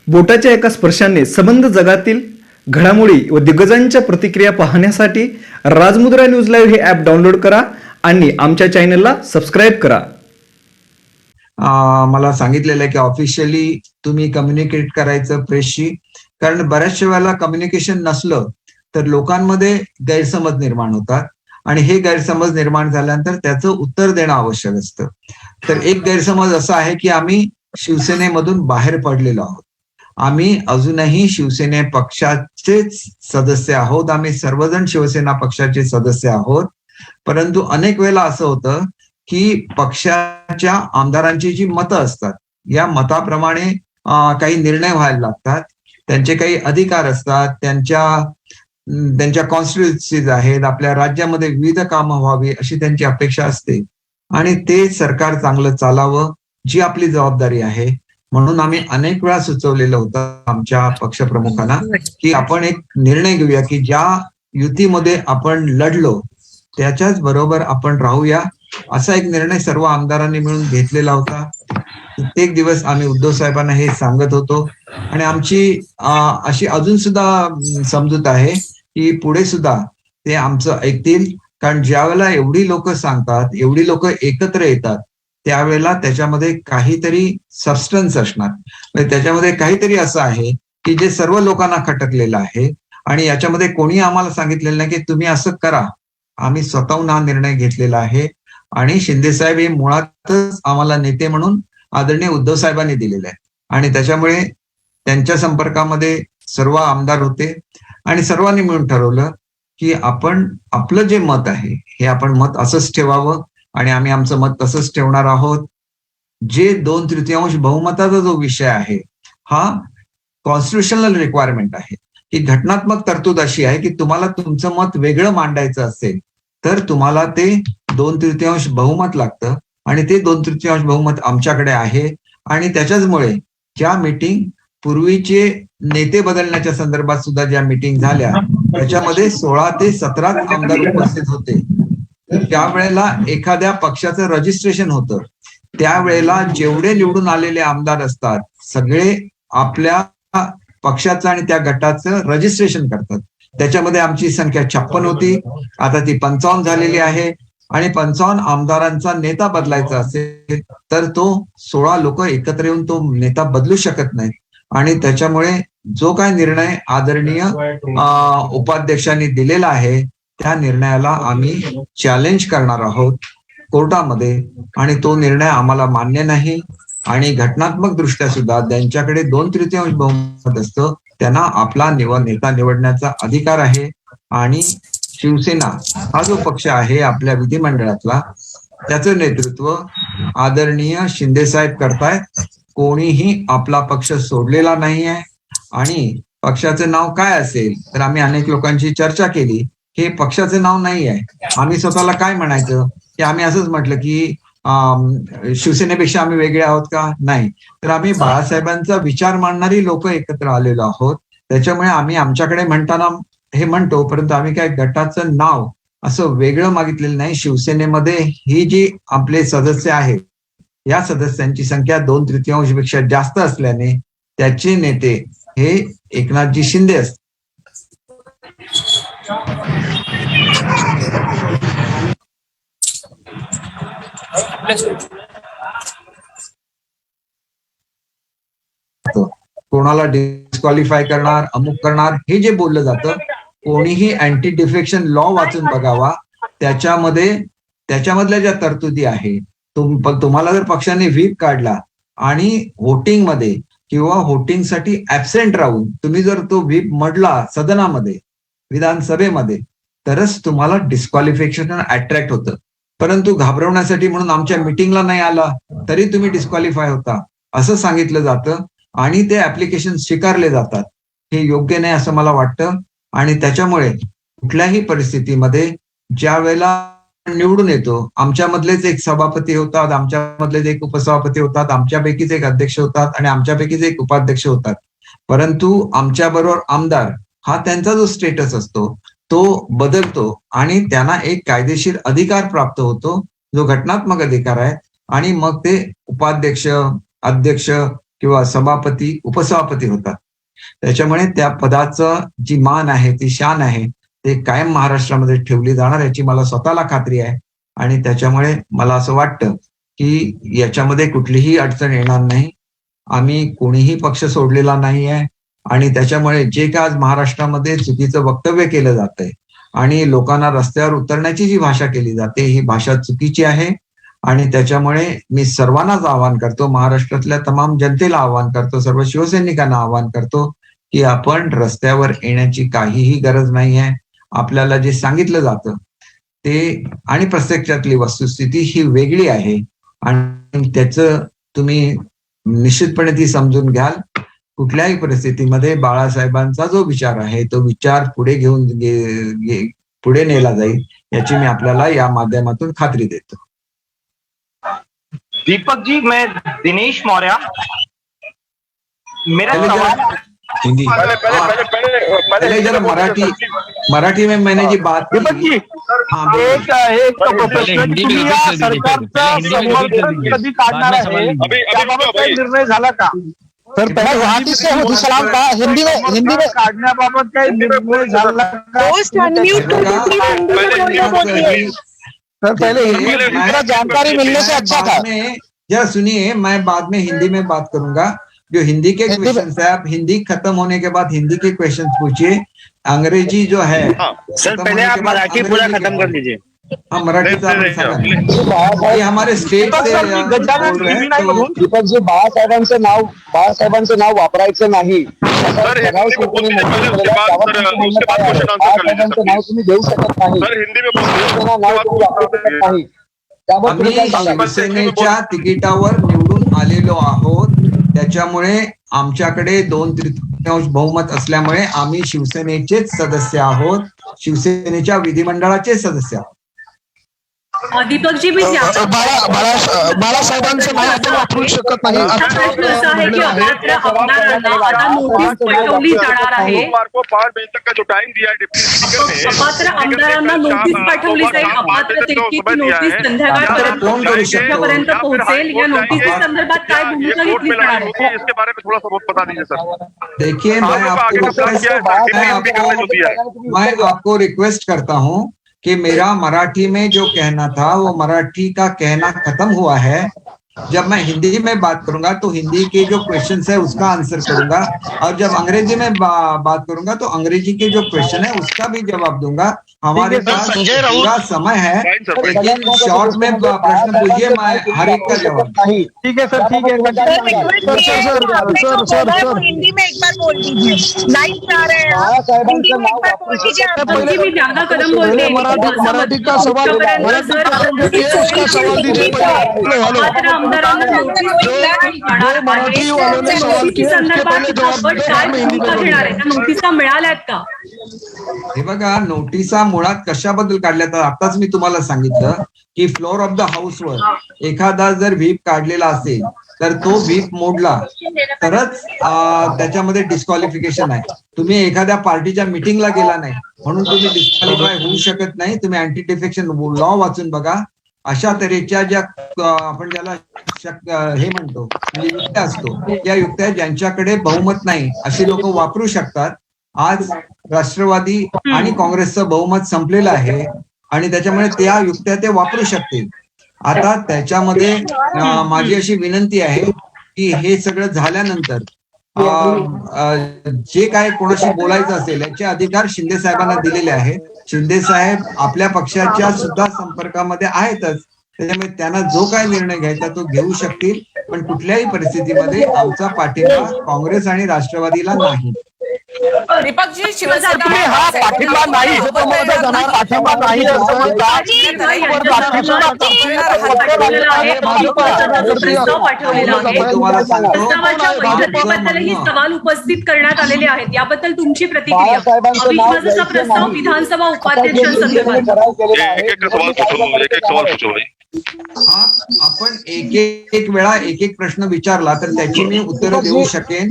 बोटाच्या एका स्पर्शाने संबंध जगातील घडामोडी व दिग्गजांच्या प्रतिक्रिया पाहण्यासाठी राजमुद्रा न्यूज लाईव्ह हे ॲप डाउनलोड करा आणि आमच्या चॅनलला सबस्क्राईब करा. मला सांगितलेलं आहे की ऑफिशियली तुम्ही कम्युनिकेट करायचं प्रेसशी, कारण बऱ्याचशा वेळेला कम्युनिकेशन नसलं तर लोकांमध्ये गैरसमज निर्माण होतात आणि हे गैरसमज निर्माण झाल्यानंतर त्याचं उत्तर देणं आवश्यक असतं. तर एक गैरसमज असा आहे की आम्ही शिवसेनेमधून बाहेर पडलेलो आहोत. आम्ही अजूनही शिवसेने पक्षाचेच सदस्य आहोत. आम्ही सर्वजण शिवसेना पक्षाचे सदस्य आहोत. परंतु अनेक वेळेला असं होतं की पक्षाच्या आमदारांची जी मतं असतात, या मताप्रमाणे काही निर्णय व्हायला लागतात. त्यांचे काही अधिकार असतात, त्यांच्या कॉन्स्टिट्युन्सीज आहेत, आपल्या राज्यामध्ये विविध कामं व्हावी अशी त्यांची अपेक्षा असते आणि ते सरकार चांगलं चालावं जी आपली जबाबदारी आहे. म्हणून आम्ही अनेक वेळा सुचवलेलं होतं आमच्या पक्षप्रमुखांना की आपण एक निर्णय घेऊया की ज्या युतीमध्ये आपण लढलो त्याच्याच बरोबर आपण राहूया. असा एक निर्णय सर्व आमदारांनी मिळून घेतलेला होता. प्रत्येक दिवस आम्ही उद्धव साहेबांना हे सांगत होतो आणि आमची अशी अजून सुद्धा समजूत आहे की पुढे सुद्धा ते आमचं ऐकतील, कारण ज्या वेळेला एवढी लोक सांगतात, एवढी लोक एकत्र येतात, त्यावेळेला त्याच्यामध्ये काहीतरी सबस्टन्स असणार, म्हणजे त्याच्यामध्ये काहीतरी असं आहे की जे सर्व लोकांना खटकलेलं आहे आणि याच्यामध्ये कोणी आम्हाला सांगितलेलं नाही की तुम्ही असं करा. आम्ही स्वतःहून हा निर्णय घेतलेला आहे आणि शिंदे साहेब हे मुळातच आम्हाला नेते म्हणून आदरणीय उद्धव साहेबांनी दिलेले आहे आणि त्याच्यामुळे त्यांच्या संपर्कामध्ये सर्व आमदार होते आणि सर्वांनी मिळून ठरवलं की आपण आपलं जे मत आहे हे आपण मत असंच ठेवावं आणि आम्ही आमचं मत तसंच ठेवणार आहोत. जे 2/3 बहुमताचा जो विषय आहे हा कॉन्स्टिट्युशनल रिक्वायरमेंट आहे की घटनात्मक तरतूद अशी आहे की तुम्हाला तुमचं मत वेगळं मांडायचं असेल तर तुम्हाला ते 2/3 बहुमत लागतं आणि ते 2/3 बहुमत आमच्याकडे आहे आणि त्याच्याचमुळे ज्या मीटिंग पूर्वीचे नेते बदलण्याच्या संदर्भात सुद्धा ज्या मीटिंग झाल्या त्याच्यामध्ये 16 ते 17 आमदार उपस्थित होते. त्यावेळेला एखाद्या पक्षाचं रजिस्ट्रेशन होतं, त्यावेळेला जेवढे निवडून आलेले आमदार असतात सगळे आपल्या पक्षाचं आणि त्या गटाचं रजिस्ट्रेशन करतात. त्याच्यामध्ये आमची संख्या 56 होती, आता ती 55 झालेली आहे आणि 55 आमदारांचा नेता बदलायचा असेल तर तो 16 लोक एकत्र येऊन तो नेता बदलू शकत नाहीत आणि त्याच्यामुळे जो काय निर्णय आदरणीय उपाध्यक्षांनी दिलेला आहे त्या निर्णयाला आम्ही चॅलेंज करणार आहोत कोर्टामध्ये आणि तो निर्णय आम्हाला मान्य नाही आणि घटनात्मक दृष्ट्या सुद्धा त्यांच्याकडे 2/3 बहुमत असतं, त्यांना आपला नेता निवडण्याचा अधिकार आहे आणि शिवसेना हा जो पक्ष आहे आपल्या विधिमंडळातला त्याचं नेतृत्व आदरणीय शिंदे साहेब करतायत. कोणीही आपला पक्ष सोडलेला नाही आहे आणि पक्षाचं नाव काय असेल तर आम्ही अनेक लोकांची चर्चा केली. हे पक्षाचं नाव नाही आहे. आम्ही स्वतःला काय म्हणायचं की आम्ही असंच म्हटलं की शिवसेनेपेक्षा आम्ही वेगळे आहोत का? नाही. तर आम्ही बाळासाहेबांचा विचार मांडणारी लोक एकत्र आलेलो आहोत. त्याच्यामुळे आम्ही आमच्याकडे म्हणताना हे म्हणतो, परंतु आम्ही काय गटाचं नाव असं वेगळं मागितलेलं नाही. शिवसेनेमध्ये ही जी आपले सदस्य आहेत या सदस्यांची संख्या 2/3 पेक्षा जास्त असल्याने त्याचे नेते हे एकनाथजी शिंदे असतात. कोणाला डिस्क्वालिफाय करणार, अमुक करणार हे जे बोललं जातं, कोणीही अँटी डिफेक्शन लॉ वाचून बघावा. त्याच्यामधल्या ज्या तरतुदी आहे, तुम्हाला जर पक्षाने व्हीप काढला आणि व्होटिंग मध्ये किंवा व्होटिंगसाठी ऍबसेंट राहून तुम्ही जर तो व्हीप मडला सदनामध्ये, विधानसभेमध्ये, तरच तुम्हाला डिस्क्वालिफिकेशन अट्रॅक्ट होतं. परंतु घाबरवण्यासाठी म्हणून आमच्या मिटिंगला नाही आला तरी तुम्ही डिस्क्वालिफाय होता असं सांगितलं जातं आणि ते ऍप्लिकेशन स्वीकारले जातात. हे योग्य नाही असं मला वाटतं आणि त्याच्यामुळे कुठल्याही परिस्थितीमध्ये ज्या वेळेला निवडून येतो, आमच्यामधलेच एक सभापती होतात, आमच्यामधलेच एक उपसभापती होतात, आमच्यापैकीच एक अध्यक्ष होतात आणि आमच्यापैकीच एक उपाध्यक्ष होतात, परंतु आमच्याबरोबर आमदार हा त्यांचा जो स्टेटस असतो तो बदलतो आणि त्यांना एक कायदेशीर अधिकार प्राप्त होतो जो घटनात्मक अधिकार आहे आणि मग ते उपाध्यक्ष, अध्यक्ष किंवा सभापती उपसभापती होतात. त्याच्यामुळे त्या पदाचं जी मान आहे, ती शान आहे, ते कायम महाराष्ट्रामध्ये ठेवली जाणार याची मला स्वतःला खात्री आहे. आणि त्याच्यामुळे मला असं वाटतं की याच्यामध्ये कुठलीही अडचण येणार नाही. आम्ही कोणीही पक्ष सोडलेला नाही आहे. आणि त्याच्यामुळे जे काय आज महाराष्ट्रामध्ये चुकीचं वक्तव्य केलं जातंय आणि लोकांना रस्त्यावर उतरण्याची जी भाषा केली जाते, ही भाषा चुकीची आहे. आणि त्याच्यामुळे मी सर्वांनाच आवाहन करतो, महाराष्ट्रातल्या तमाम जनतेला आवाहन करतो, सर्व शिवसैनिकांना आवाहन करतो की आपण रस्त्यावर येण्याची काहीही गरज नाही आहे. आपल्याला जे सांगितलं जातं ते आणि प्रत्यक्षातली वस्तुस्थिती ही वेगळी आहे. आणि त्याचं तुम्ही निश्चितपणे ती समजून घ्याल. कुठल्याही परिस्थितीमध्ये बाळासाहेबांचा जो विचार आहे तो विचार पुढे घेऊन पुढे नेला जाईल याची मी आपल्याला या माध्यमातून खात्री देतो. दीपक जी, मैं दिनेश मौर्य, मेरा सवाल हिंदी पहले जरा मराठी में मैंने जी बात दीपक जी, हाँ, एक प्रश्न तुम्ही या सरकारचा समर्थन कधी काढणार आहे, त्याबाबत काही निर्णय झाला का? सर पहले गुवाहाटी से हूँ सलाम का हिंदी में काढण्याबाबत काही निर्णय झाला का? सर पहले हिंदी में पूरा जानकारी मिलने से अच्छा था। जरा सुनिए, मैं बाद में हिंदी में बात करूंगा। जो हिंदी के क्वेश्चन है, आप हिंदी खत्म होने के बाद हिंदी के क्वेश्चन पूछिए। अंग्रेजी जो है सर पहले आप मराठी पूरा खत्म कर लीजिए। हाँ, मराठी ये हमारे स्टेट से बोल रहे हैं तो दीपक जी, बाळासाहेबांचं नाव वापरायचं नाही नाव तुम्ही देऊ शकत नाही, नाव तुम्ही वापरू शकत नाही. आम्ही शिवसेनेच्या तिकिटावर निवडून आलेलो आहोत. त्याच्यामुळे आमच्याकडे 2/3 बहुमत असल्यामुळे आम्ही शिवसेनेचेच सदस्य आहोत, शिवसेनेच्या विधिमंडळाचे सदस्य आहोत. दीपक जी, मी बाळासाहेबांचं नाव आपण वापरू शकत नाही. प्रश्न असा आहे की अपात्र आमदारांना आता नोटीस पाठवली जाणार आहे. अपात्र आमदारांना नोटीस पाठवली जाईल. अपात्रतेची नोटीस संध्याकाळपर्यंत पोहोचेल. या नोटीस संदर्भात काय भूमिका घेतली जाणार आहे? देखिए, मैं आपको रिक्वेस्ट करता हूँ कि मेरा मराठी में जो कहना था वो मराठी का कहना खत्म हुआ है. जब मैं हिंदी में बात करूंगा तो हिंदी के जो क्वेश्चंस है उसका आंसर करूंगा, और जब अंग्रेजी में बात करूंगा तो अंग्रेजी के जो क्वेश्चन है उसका भी जवाब दूंगा. हमारे पास पूरा समय है, लेकिन शॉर्ट में प्रश्न पूछिए, मैं हर एक का जवाब. ठीक है सर, ठीक है सर हिंदी में एक बार बोल दीजिए, लाइव आ रहे हैं, हिंदी में एक बार बोल दीजिए. मी ज्यादा कदम बोलते मराठी का सवाल उसका सवाल दीजिए. आमदारांना नोटिसा मिळाल्यात का? हे बघा, नोटिसा मुळात कशाबद्दल काढल्या तर आताच मी तुम्हाला सांगितलं की फ्लोअर ऑफ द हाऊसवर एखादा जर व्हीप काढलेला असेल तर तो व्हीप मोडला तरच त्याच्यामध्ये डिस्क्वालिफिकेशन आहे. तुम्ही एखाद्या पार्टीच्या मिटिंगला गेला नाही म्हणून तुम्ही डिस्क्वालिफाय होऊ शकत नाही. तुम्ही अँटी डिफेक्शन लॉ वाचून बघा. अशा तऱ्हेच्या ज्या आपण ज्याला हे म्हणतो म्हणजे युक्त्या असतो, या युक्त्या ज्यांच्याकडे बहुमत नाही अशी लोक वापरू शकतात. आज राष्ट्रवादी आणि काँग्रेसचं बहुमत संपलेलं आहे आणि त्याच्यामुळे त्या युक्त्या ते वापरू शकतील. आता त्याच्यामध्ये माझी अशी विनंती आहे की हे सगळं झाल्यानंतर जे काय कोणाशी बोलायचं असेल याचे अधिकार शिंदे साहेबांना दिलेले आहेत. शिंदे साहेब आपल्या पक्षाच्या सुद्धा संपर्कामध्ये आहेतच, त्याच्यामुळे त्यांना जो काय निर्णय घ्यायचा तो घेऊ शकतील. पण कुठल्याही परिस्थितीमध्ये आमचा पाठिंबा काँग्रेस आणि राष्ट्रवादीला नाही. दीपक जी, शिवसेना हा पाठिंबा नाही, पाठिंबा नाही तुम्हाला सांगतो, बैठकीबद्दलही सवाल उपस्थित करण्यात आलेले आहेत. याबद्दल तुमची प्रतिक्रिया? अविश्वासाचा प्रस्ताव विधानसभा उपाध्यक्षांसंदर्भात. आपण एक वेळा एक प्रश्न विचारला तर त्याची मी उत्तर देऊ शकेन.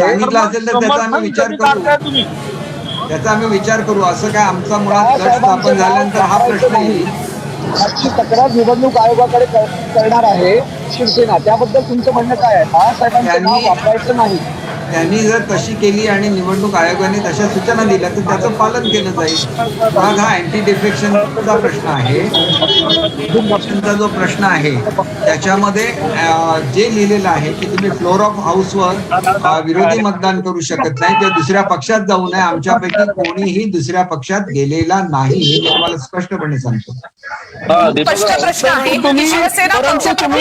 सांगितलं असेल तर त्याचा आम्ही विचार करू. असं काय आमचा मुळात गट स्थापन झाल्यानंतर हा प्रश्न येईल. याची तक्रार निवडणूक आयोगाकडे करणार आहे शिवसेना, त्याबद्दल तुमचं म्हणणं काय आहे? बाळासाहेबांचं नाव वापरायचं नाही. त्यांनी जर तशी केली आणि निवडणूक आयोगाने तशा सूचना दिल्या तर त्याचं पालन केलं जाईल. मग हा अँटी डिफेक्शनचा प्रश्न आहे, डिफेक्शनचा जो प्रश्न आहे त्याच्यामध्ये जे लिहिलेलं आहे की तुम्ही फ्लोर ऑफ हाऊसवर विरोधी मतदान करू शकत नाही किंवा दुसऱ्या पक्षात जाऊ नये. आमच्यापैकी कोणीही दुसऱ्या पक्षात गेलेला नाही हे मी तुम्हाला स्पष्टपणे सांगतो. स्पष्ट प्रश्न आहे की शिवसेना पक्षप्रमुख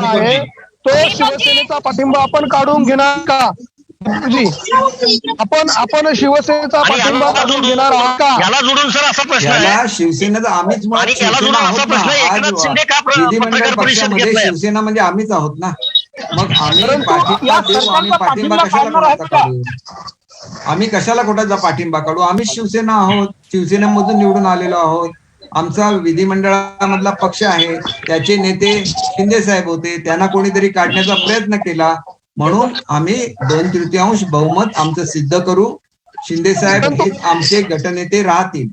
आहे तो शिवसेनेचा पाठिंबा आपण काढून घेणार का? आपण शिवसेनेचा पाठिंबा काढून घेणार आहात का? याला जोडून सर असा प्रश्न याला आहे, शिवसेनेचा आम्हीच मुळात आणि याला शिवसेना जोडून आहोत असा प्रश्न आहे, ना. आज एकनाथ शिंदे का विधिमंडळ पत्रकार परिषद पक्षामध्ये घेत नाही? शिवसेना म्हणजे आम्हीच आहोत ना. मग आम्ही परंतु पाठिंबा या देऊ, आम्ही सरकारचा पाठिंबा पाठिंबा कशाला काढणार कोणाचा आहेत का? काढू? आम्ही कशाला कोणाचा पाठिंबा काढू? आम्ही शिवसेना आहोत, शिवसेनेमधून निवडून आलेलो आहोत. आमचा विधिमंडळामधला पक्ष आहे, त्याचे नेते शिंदे साहेब होते, त्यांना कोणीतरी काढण्याचा प्रयत्न केला म्हणून आम्ही 2/3 बहुमत आमचं सिद्ध करू. शिंदे साहेब हेच आमचे गटनेते राहतील.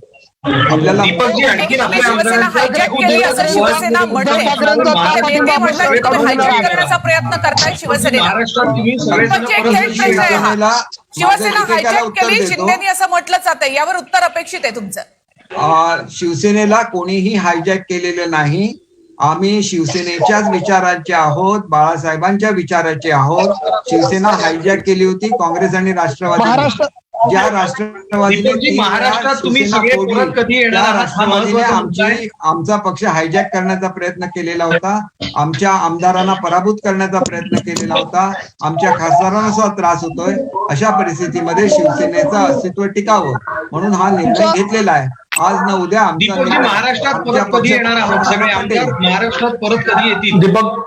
आपल्याला शिवसेना हायजॅक केली असं शिवसेना म्हणते. नेते म्हणतात की तुम्ही हायजॅक करण्याचा प्रयत्न करताय शिवसेनेला. म्हणजे खेळ खेळताय हा. शिवसेना हायजॅक केली, शिंदेनी असं म्हटलं जातंय. यावर उत्तर अपेक्षित आहे तुमचं. शिवसेनेला कोणीही हायजॅक केलेलं नाही. आम्ही शिवसेनेच्याच विचाराचे आहोत, बाळासाहेबांच्या विचाराचे आहोत. शिवसेना हायजॅक केली होती काँग्रेस आणि राष्ट्रवादी. ज्या राष्ट्रवादीने महाराष्ट्रात तुम्ही आमचा पक्ष हायजॅक करण्याचा प्रयत्न केलेला होता, आमच्या आमदारांना पराभूत करण्याचा प्रयत्न केलेला होता, आमच्या खासदारांना सुद्धा त्रास होतोय. अशा परिस्थितीमध्ये शिवसेनेचं अस्तित्व टिकावं म्हणून हा निर्णय घेतलेला आहे. आज न उद्या महाराष्ट्रात परत कधी येणार आहोत सगळे आमदार? महाराष्ट्रात परत कधी येतील?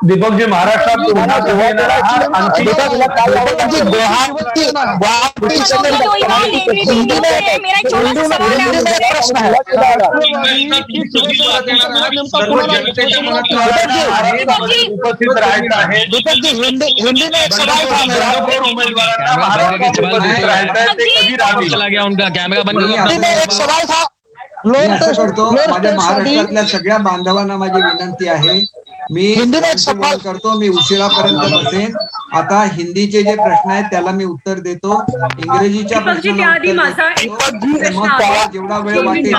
दीपकजी महाराष्ट्रात येणार आहात? उपस्थित राहायचं आहे. मी असं करतो, माझ्या महाराष्ट्रातल्या सगळ्या बांधवांना माझी विनंती आहे, मी करतो, मी उशिरापर्यंत बसेन. आता हिंदीचे जे प्रश्न आहेत त्याला मी उत्तर देतो, इंग्रजीच्या प्रश्नाला जेवढा वेळ वाटेल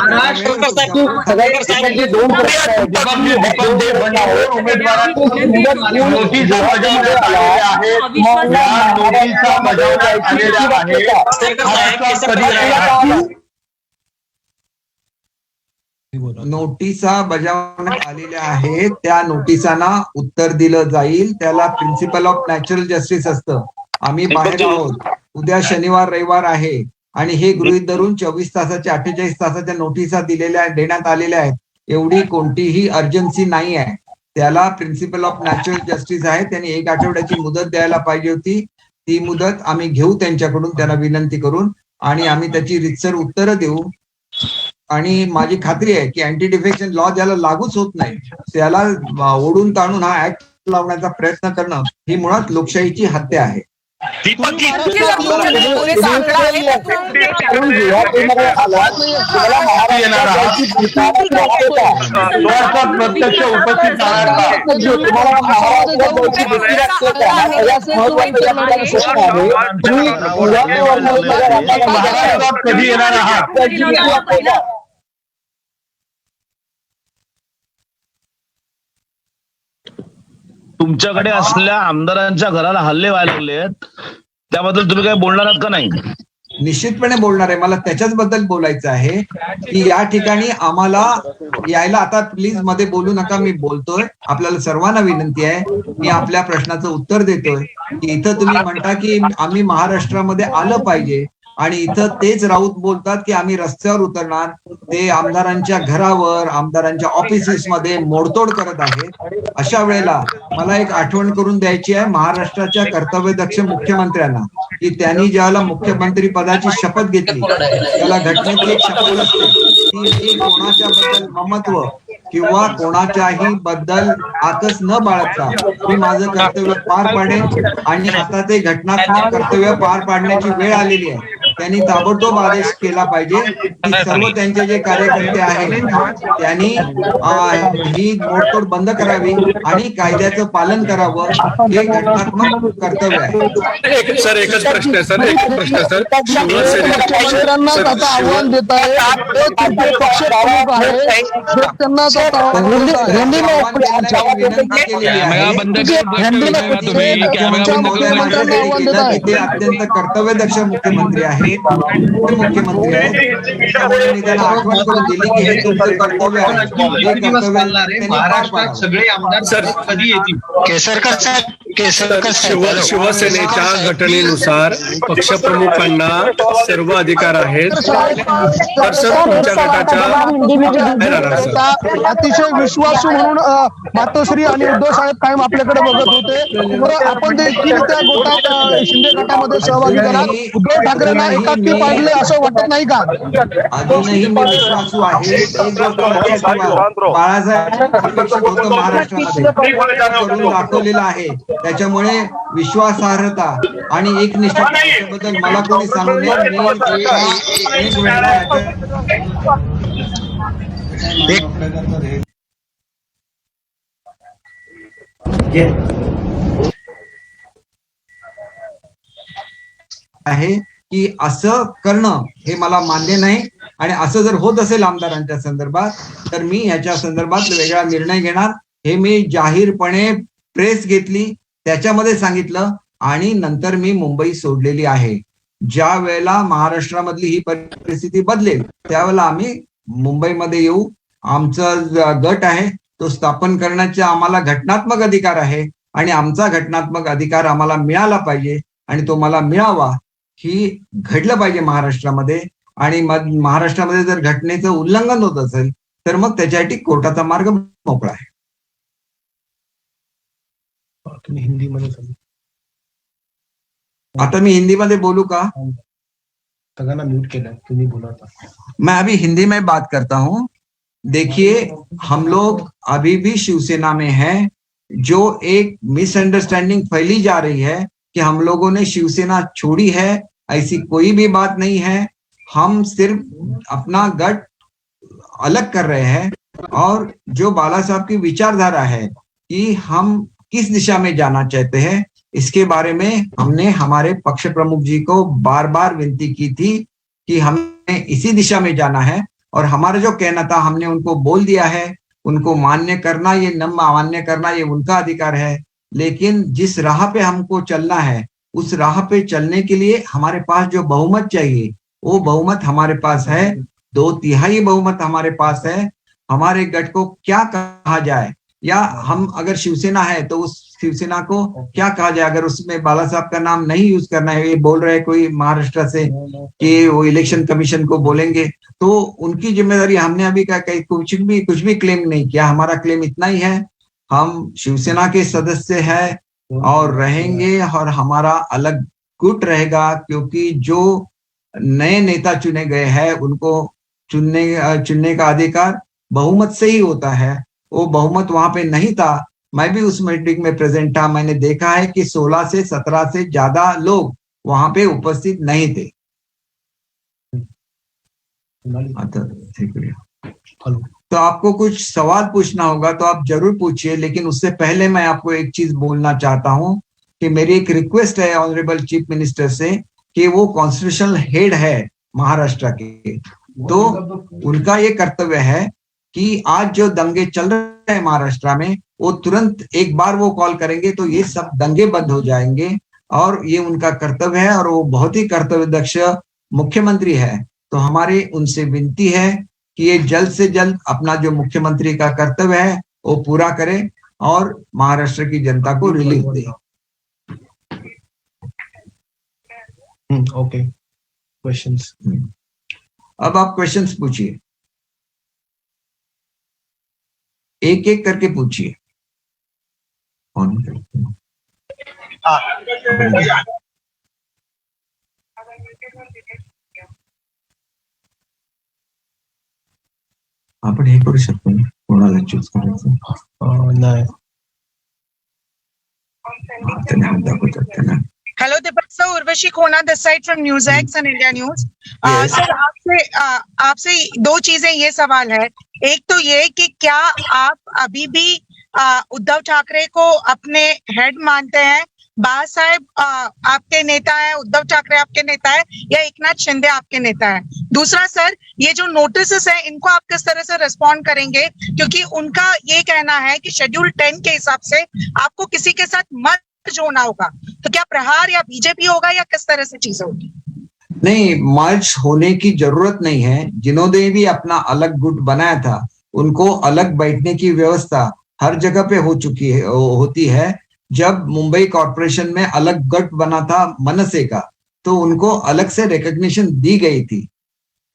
नोटिसा बजावण्यात आलेल्या आहेत. त्या नोटिसांना उत्तर दिलं जाईल. त्याला प्रिन्सिपल ऑफ नॅचरल जस्टिस असतं. आम्ही बाहेर आहोत, उद्या शनिवार रविवार आहे आणि हे गृहीत धरून 24 तासाच्या 48 तासाच्या नोटिसा देण्यात आलेल्या आहेत. एवढी कोणतीही अर्जन्सी नाही आहे. त्याला प्रिन्सिपल ऑफ नॅचरल जस्टिस आहे, त्यांनी 1 आठवड्याची मुदत द्यायला पाहिजे होती. ती मुदत आम्ही घेऊ त्यांच्याकडून, त्यांना विनंती करून, आणि आम्ही त्याची रीतसर उत्तरं देऊ. आणि माझी खात्री आहे की अँटी डिफेक्शन लॉ ज्याला लागूच होत नाही त्याला ओढून ताणून हा ऍक्ट लावण्याचा प्रयत्न करणं ही मुळात लोकशाहीची हत्या आहे. प्रत्यक्ष उपस्थित कधी येणार आहात? तुमच्याकडे असलेल्या आमदारांच्या घराला हल्ले व्हायला लागलेत, त्याबद्दल तुम्ही काही बोलणार आहात का? नाही, निश्चितपणे बोलणार आहे. मला त्याच्याच बद्दल बोलायचं आहे की या ठिकाणी आम्हाला यायला, आता प्लीज मध्ये बोलू नका, मी बोलतोय. आपल्याला सर्वांना विनंती आहे, मी आपल्या प्रश्नाचं उत्तर देतोय की इथं तुम्ही म्हणता की आम्ही महाराष्ट्रामध्ये आलं पाहिजे आणि इथं तेच राऊत बोलतात की आम्ही रस्त्यावर उतरणार. ते आमदारांच्या घरावर, आमदारांच्या ऑफिसेसमध्ये मोडतोड करत आहेत. अशा वेळेला मला एक आठवण करून द्यायची आहे महाराष्ट्राच्या कर्तव्यदक्ष मुख्यमंत्र्यांना की त्यांनी ज्यावेळेला मुख्यमंत्री पदाची शपथ घेतली त्याला घटनेची एक शपथ असते ती कोणाच्या बद्दल ममत्व किंवा कोणाच्याही बद्दल आकस न बाळगता मी माझं कर्तव्य पार पाडेन. आणि आता ते घटनात्मक कर्तव्य पार पाडण्याची वेळ आलेली आहे. त्यांनी ताबडतोब आदेश केला पाहिजे की सर्व त्यांचे जे कार्यकर्ते आहेत त्यांनी ही मोडतोड बंद करावी आणि कायद्याचं पालन करावं, हे घटनात्मक कर्तव्य आहे. सर एकच प्रश्न आहे सर, एकच प्रश्न आहे सर. मुख्यमंत्र्यांना त्याचं आव्हान देत आहे, पक्ष प्रमुख आहे, त्यांना विनंती केलेली आहे. ते अत्यंत कर्तव्यदक्ष मुख्यमंत्री आहेत, मुख्यमंत्री आहेत. त्यामुळे मी त्यांना आठवण करून दिली की हे तुमचं कर्तव्य आहे. हे कर्तव्य त्यांनी पार पाडावं. सगळे आमदार सर कधी येतील? शिवसेनेच्या घटनेनुसार पक्षप्रमुखांना सर्व अधिकार आहेत. तर सर तुमच्या गटाच्या अतिशय विश्वासू म्हणून मातोश्री आणि उद्धव साहेब कायम आपल्याकडे बघत होते. आपण देखील त्या गोटात शिंदे गटामध्ये सहभागी झाला. उद्धव ठाकरेंना एकाकी पाडले असं वाटत नाही का? अजूनही मी विश्वासू आहे. एक गोष्ट लक्षात ठेवा, बाळासाहेब अपेक्षित होतं महाराष्ट्रामध्ये करून दाखवलेलं आहे. त्याच्यामुळे विश्वासार्हता आणि एकनिष्ठतेबद्दल मला कोणी सांगू नये. मी एक वेळा आहे की असं करणं हे मला मान्य नाही. आणि असं जर होत असेल आमदारांच्या संदर्भात तर मी ह्याच्या संदर्भात वेगळा निर्णय घेणार. हे मी जाहीरपणे प्रेस घेतली, त्याच्यामध्ये सांगितलं आणि नंतर मी मुंबई सोडलेली आहे. ज्या वेळेला महाराष्ट्रामधली ही परिस्थिती बदलेल त्यावेळेला आम्ही मुंबईमध्ये येऊ. आमचा गट आहे तो स्थापन करण्याचा आम्हाला घटनात्मक अधिकार आहे आणि आमचा घटनात्मक अधिकार आम्हाला मिळाला पाहिजे आणि तो मला मिळावा. ही घडलं पाहिजे महाराष्ट्रामध्ये. आणि महाराष्ट्रामध्ये जर घटनेचं उल्लंघन होत असेल तर मग त्याच्यासाठी कोर्टाचा मार्ग मोकळा आहे. आता मी हिंदी में बोलू का? म्यूट केला, तुम्ही बोला. मैं अभी हिंदी में बात करता हूं. देखिए, हम लोग अभी भी शिवसेना में हैं. जो एक मिसअंडरस्टैंडिंग फैली जा रही है कि हम लोगों ने शिवसेना छोड़ी है, ऐसी कोई भी बात नहीं है. हम सिर्फ अपना गट अलग कर रहे हैं और जो बाला साहब की विचारधारा है कि हम किस दिशा में जाना चाहते हैं, इसके बारे में हमने हमारे पक्ष प्रमुख जी को बार बार विनती की थी कि हमें इसी दिशा में जाना है. और हमारा जो कहना था हमने उनको बोल दिया है. उनको मान्य करना ये न मान्य करना ये उनका अधिकार है. लेकिन जिस राह पे हमको चलना है उस राह पे चलने के लिए हमारे पास जो बहुमत चाहिए वो बहुमत हमारे पास है. 2/3 बहुमत हमारे पास है. हमारे गट को क्या कहा जाए, या हम अगर शिवसेना है तो उस शिवसेना को क्या कहा जाए. अगर उसमें बाला साहब का नाम नहीं यूज करना है, ये बोल रहे कोई महाराष्ट्र से कि वो इलेक्शन कमीशन को बोलेंगे, तो उनकी जिम्मेदारी. हमने अभी कुछ भी क्लेम नहीं किया. हमारा क्लेम इतना ही है, हम शिवसेना के सदस्य हैं और रहेंगे और हमारा अलग गुट रहेगा. क्योंकि जो नए नेता चुने गए हैं उनको चुनने का अधिकार बहुमत से ही होता है. वो बहुमत वहां पे नहीं था. मैं भी उस मीटिंग में प्रेजेंट था. मैंने देखा है कि 16 से 17 से ज्यादा लोग वहां पे उपस्थित नहीं थे. तो आपको कुछ सवाल पूछना होगा तो आप जरूर पूछिए, लेकिन उससे पहले मैं आपको एक चीज बोलना चाहता हूं कि मेरी एक रिक्वेस्ट है ऑनरेबल चीफ मिनिस्टर से कि वो कॉन्स्टिट्यूशनल हेड है महाराष्ट्र के, तो उनका ये कर्तव्य है कि आज जो दंगे चल रहे हैं महाराष्ट्र में वो तुरंत एक बार वो कॉल करेंगे तो ये सब दंगे बंद हो जाएंगे. और ये उनका कर्तव्य है और वो बहुत ही कर्तव्यदक्ष मुख्यमंत्री है. तो हमारी उनसे विनती है कि ये जल्द से जल्द अपना जो मुख्यमंत्री का कर्तव्य है वो पूरा करें और महाराष्ट्र की जनता को रिलीफ दे. Okay, questions. अब आप क्वेश्चंस पूछिए, एक एक करके पूछिए. आपण हे करू शकतो ना, कोणाला चूज करायचं? नाही, त्यांना हात दाखवतात त्यांना hello Deepak sir, Urvashi Khona this side from news X and India news. Yes. Sir आपसे दो चीजें, ये सवाल है। एक तो ये कि क्या आप अभी भी उद्धव ठाकरे को अपने हेड मानते हैं? बाला साहेब आपके नेता है, उद्धव ठाकरे आपके नेता है, या एकनाथ शिंदे आपके नेता है? दूसरा सर, ये जो नोटिस है इनको आप किस तरह से रिस्पॉन्ड करेंगे? क्योंकि उनका ये कहना है कि शेड्यूल 10 के हिसाब से आपको किसी के साथ मर्ज होना होगा, तो क्या प्रहार या बीजेपी होगा या किस तरह से चीजें होगी? नहीं, मर्ज होने की जरूरत नहीं है। जिन्होंने भी अपना अलग गुट बनाया था उनको अलग बैठने की व्यवस्था हर जगह पे होती है। जब मुंबई कॉरपोरेशन में अलग गट बना था मनसे का, तो उनको अलग से रिकॉग्निशन दी गई थी।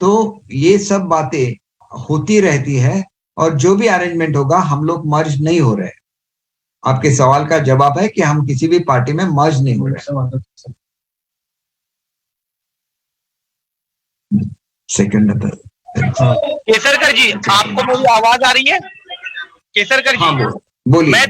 तो ये सब बातें होती रहती है और जो भी अरेंजमेंट होगा, हम लोग मर्ज नहीं हो रहे। आपके सवाल का जवाब है कि हम किसी भी पार्टी में मर्ज नहीं हो रहे। सेकंड केसरकर जी, आपको मेरी आवाज आ रही है? केसरकर जी, हाँ, बोलिए। मैं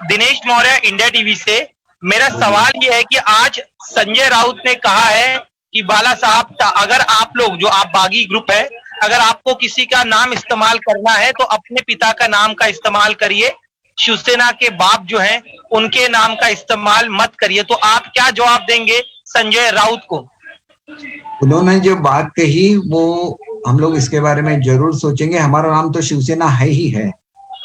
दिनेश मौर्य, इंडिया टीवी से। मेरा सवाल ये है कि आज संजय राउत ने कहा है कि बाला साहब, अगर आप लोग, जो आप बागी ग्रुप है, अगर आपको किसी का नाम इस्तेमाल करना है तो अपने पिता का नाम का इस्तेमाल करिए, शिवसेना के बाप जो हैं उनके नाम का इस्तेमाल मत करिए। तो आप क्या जवाब देंगे संजय राउत को? उन्होंने जो बात कही वो हम लोग इसके बारे में जरूर सोचेंगे। हमारा नाम तो शिवसेना है ही है,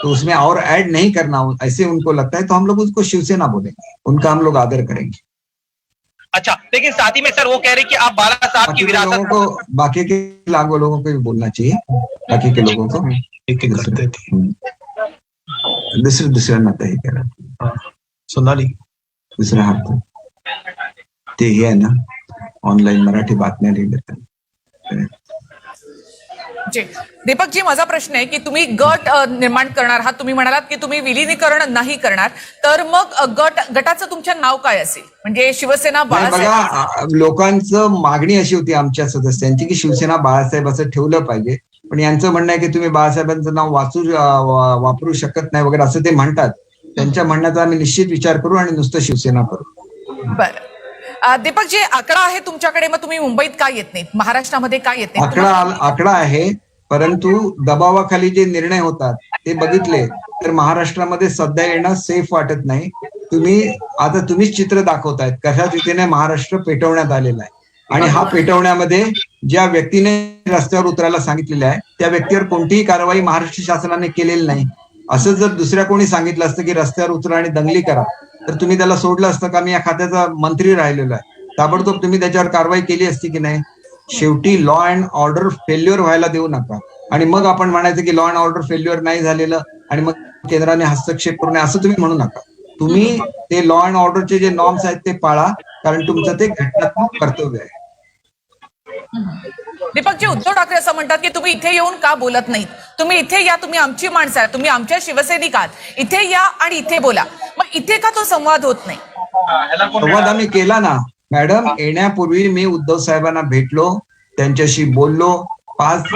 तो उसमें और ऐड नहीं करना, ऐसे उनको लगता है तो हम लोग उसको शिवसेना बोलेंगे, उनका हम लोग आदर करेंगे। अच्छा, लेकिन साथ ही में सर वो कह रहे कि आप बाला साहब की विरासत को, बाकी के लाखों लोगों को भी बोलना चाहिए, बाकी के लोगों को दूसरा नाता ही कह रहा सोनाली दुसरा हात ते हे आहे ना, ऑनलाईन मराठी बातम्या लिहिल्या। जी दीपक जी, माझा प्रश्न आहे की तुम्ही गट निर्माण करणार आहात, तुम्ही म्हणालात की तुम्ही विलीनीकरण नाही करणार, तर मग गटाचं तुमचं नाव काय असेल? म्हणजे शिवसेना बाळासाहेब? बघा, लोकांचं मागणी अशी होती आमच्या सदस्यांची की शिवसेना बाळासाहेब असं ठेवलं पाहिजे, पण यांचं म्हणणं आहे की तुम्ही बाळासाहेबांचं नाव वापरू शकत नाही वगैरे असं ते म्हणतात। त्यांच्या म्हणण्याचा आम्ही निश्चित विचार करू आणि नुसतं शिवसेना करू। बरं दीपक जी, आकडा आहे तुमच्याकडे, मग तुम्ही मुंबईत का येत नाही, महाराष्ट्रामध्ये का येत नाही? आकडा आहे, परंतु दबावाखाली जे निर्णय होतात ते बघितले तर महाराष्ट्रामध्ये सध्या येणं सेफ वाटत नाही। तुम्हीच चित्र दाखवतायत कशा रीतीने महाराष्ट्र पेटवण्यात आलेला आहे, आणि हा पेटवण्यामध्ये ज्या व्यक्तीने रस्त्यावर उतरायला सांगितलेलं आहे त्या व्यक्तीवर कोणतीही कारवाई महाराष्ट्र शासनाने केलेली नाही। असं जर दुसऱ्या कोणी सांगितलं असतं की रस्त्यावर उतरा आणि दंगली करा, तर तुम्ही त्याला सोडलं असतं का? मी या खात्याचा मंत्री राहिलेलो आहे, ताबडतोब तुम्ही त्याच्यावर कारवाई केली असती की नाही? शेवटी लॉ अँड ऑर्डर फेल्युअर व्हायला देऊ नका, आणि मग आपण म्हणायचं की लॉ अँड ऑर्डर फेल्युअर नाही झालेलं आणि मग केंद्राने हस्तक्षेप करू नये असं तुम्ही म्हणू नका। तुम्ही ते लॉ अँड ऑर्डरचे जे नॉर्म्स आहेत ते पाळा, कारण तुमचं ते घटनात्मक कर्तव्य आहे। दीपक जी, उद्धव ठाकरे असं म्हणतात की तुम्ही इथे येऊन का बोलत नाही? तुम्ही इथे या, तुम्ही आमची माणसं आहात, तुम्ही आमच्या शिवसैनिक आहात, इथे या आणि इथे बोला। मग इथे का तो संवाद होत नाही? संवाद आम्ही केला ना मॅडम, येण्यापूर्वी मी उद्धव साहेबांना भेटलो, त्यांच्याशी बोललो, 5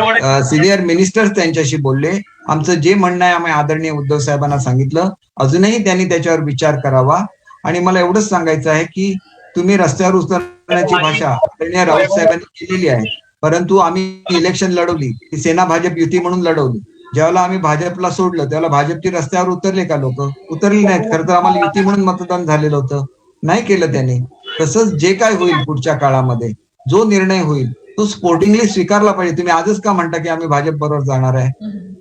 सिनियर मिनिस्टर्स त्यांच्याशी बोलले, आमचं जे म्हणणं आहे आम्ही आदरणीय उद्धव साहेबांना सांगितलं। अजूनही त्यांनी त्याच्यावर विचार करावा, आणि मला एवढंच सांगायचं आहे की तुम्ही रस्त्यावर उतरण्याची भाषा आदरणीय राऊत साहेबांनी केलेली आहे, परंतु आम्ही इलेक्शन लढवली ती सेना भाजप युती म्हणून लढवली। ज्यावेळेला आम्ही भाजपला सोडलं त्यावेळेला भाजपची रस्त्यावर उतरले का लोक? उतरले नाहीत। खरं तर आम्हाला युती म्हणून मतदान झालेलं होतं, नाही केलं त्यांनी। तसंच जे काय होईल पुढच्या काळामध्ये, जो निर्णय होईल तो स्पोर्टिंगली स्वीकारला पाहिजे। तुम्ही आजच का म्हणता की आम्ही भाजप बरोबर जाणार आहे?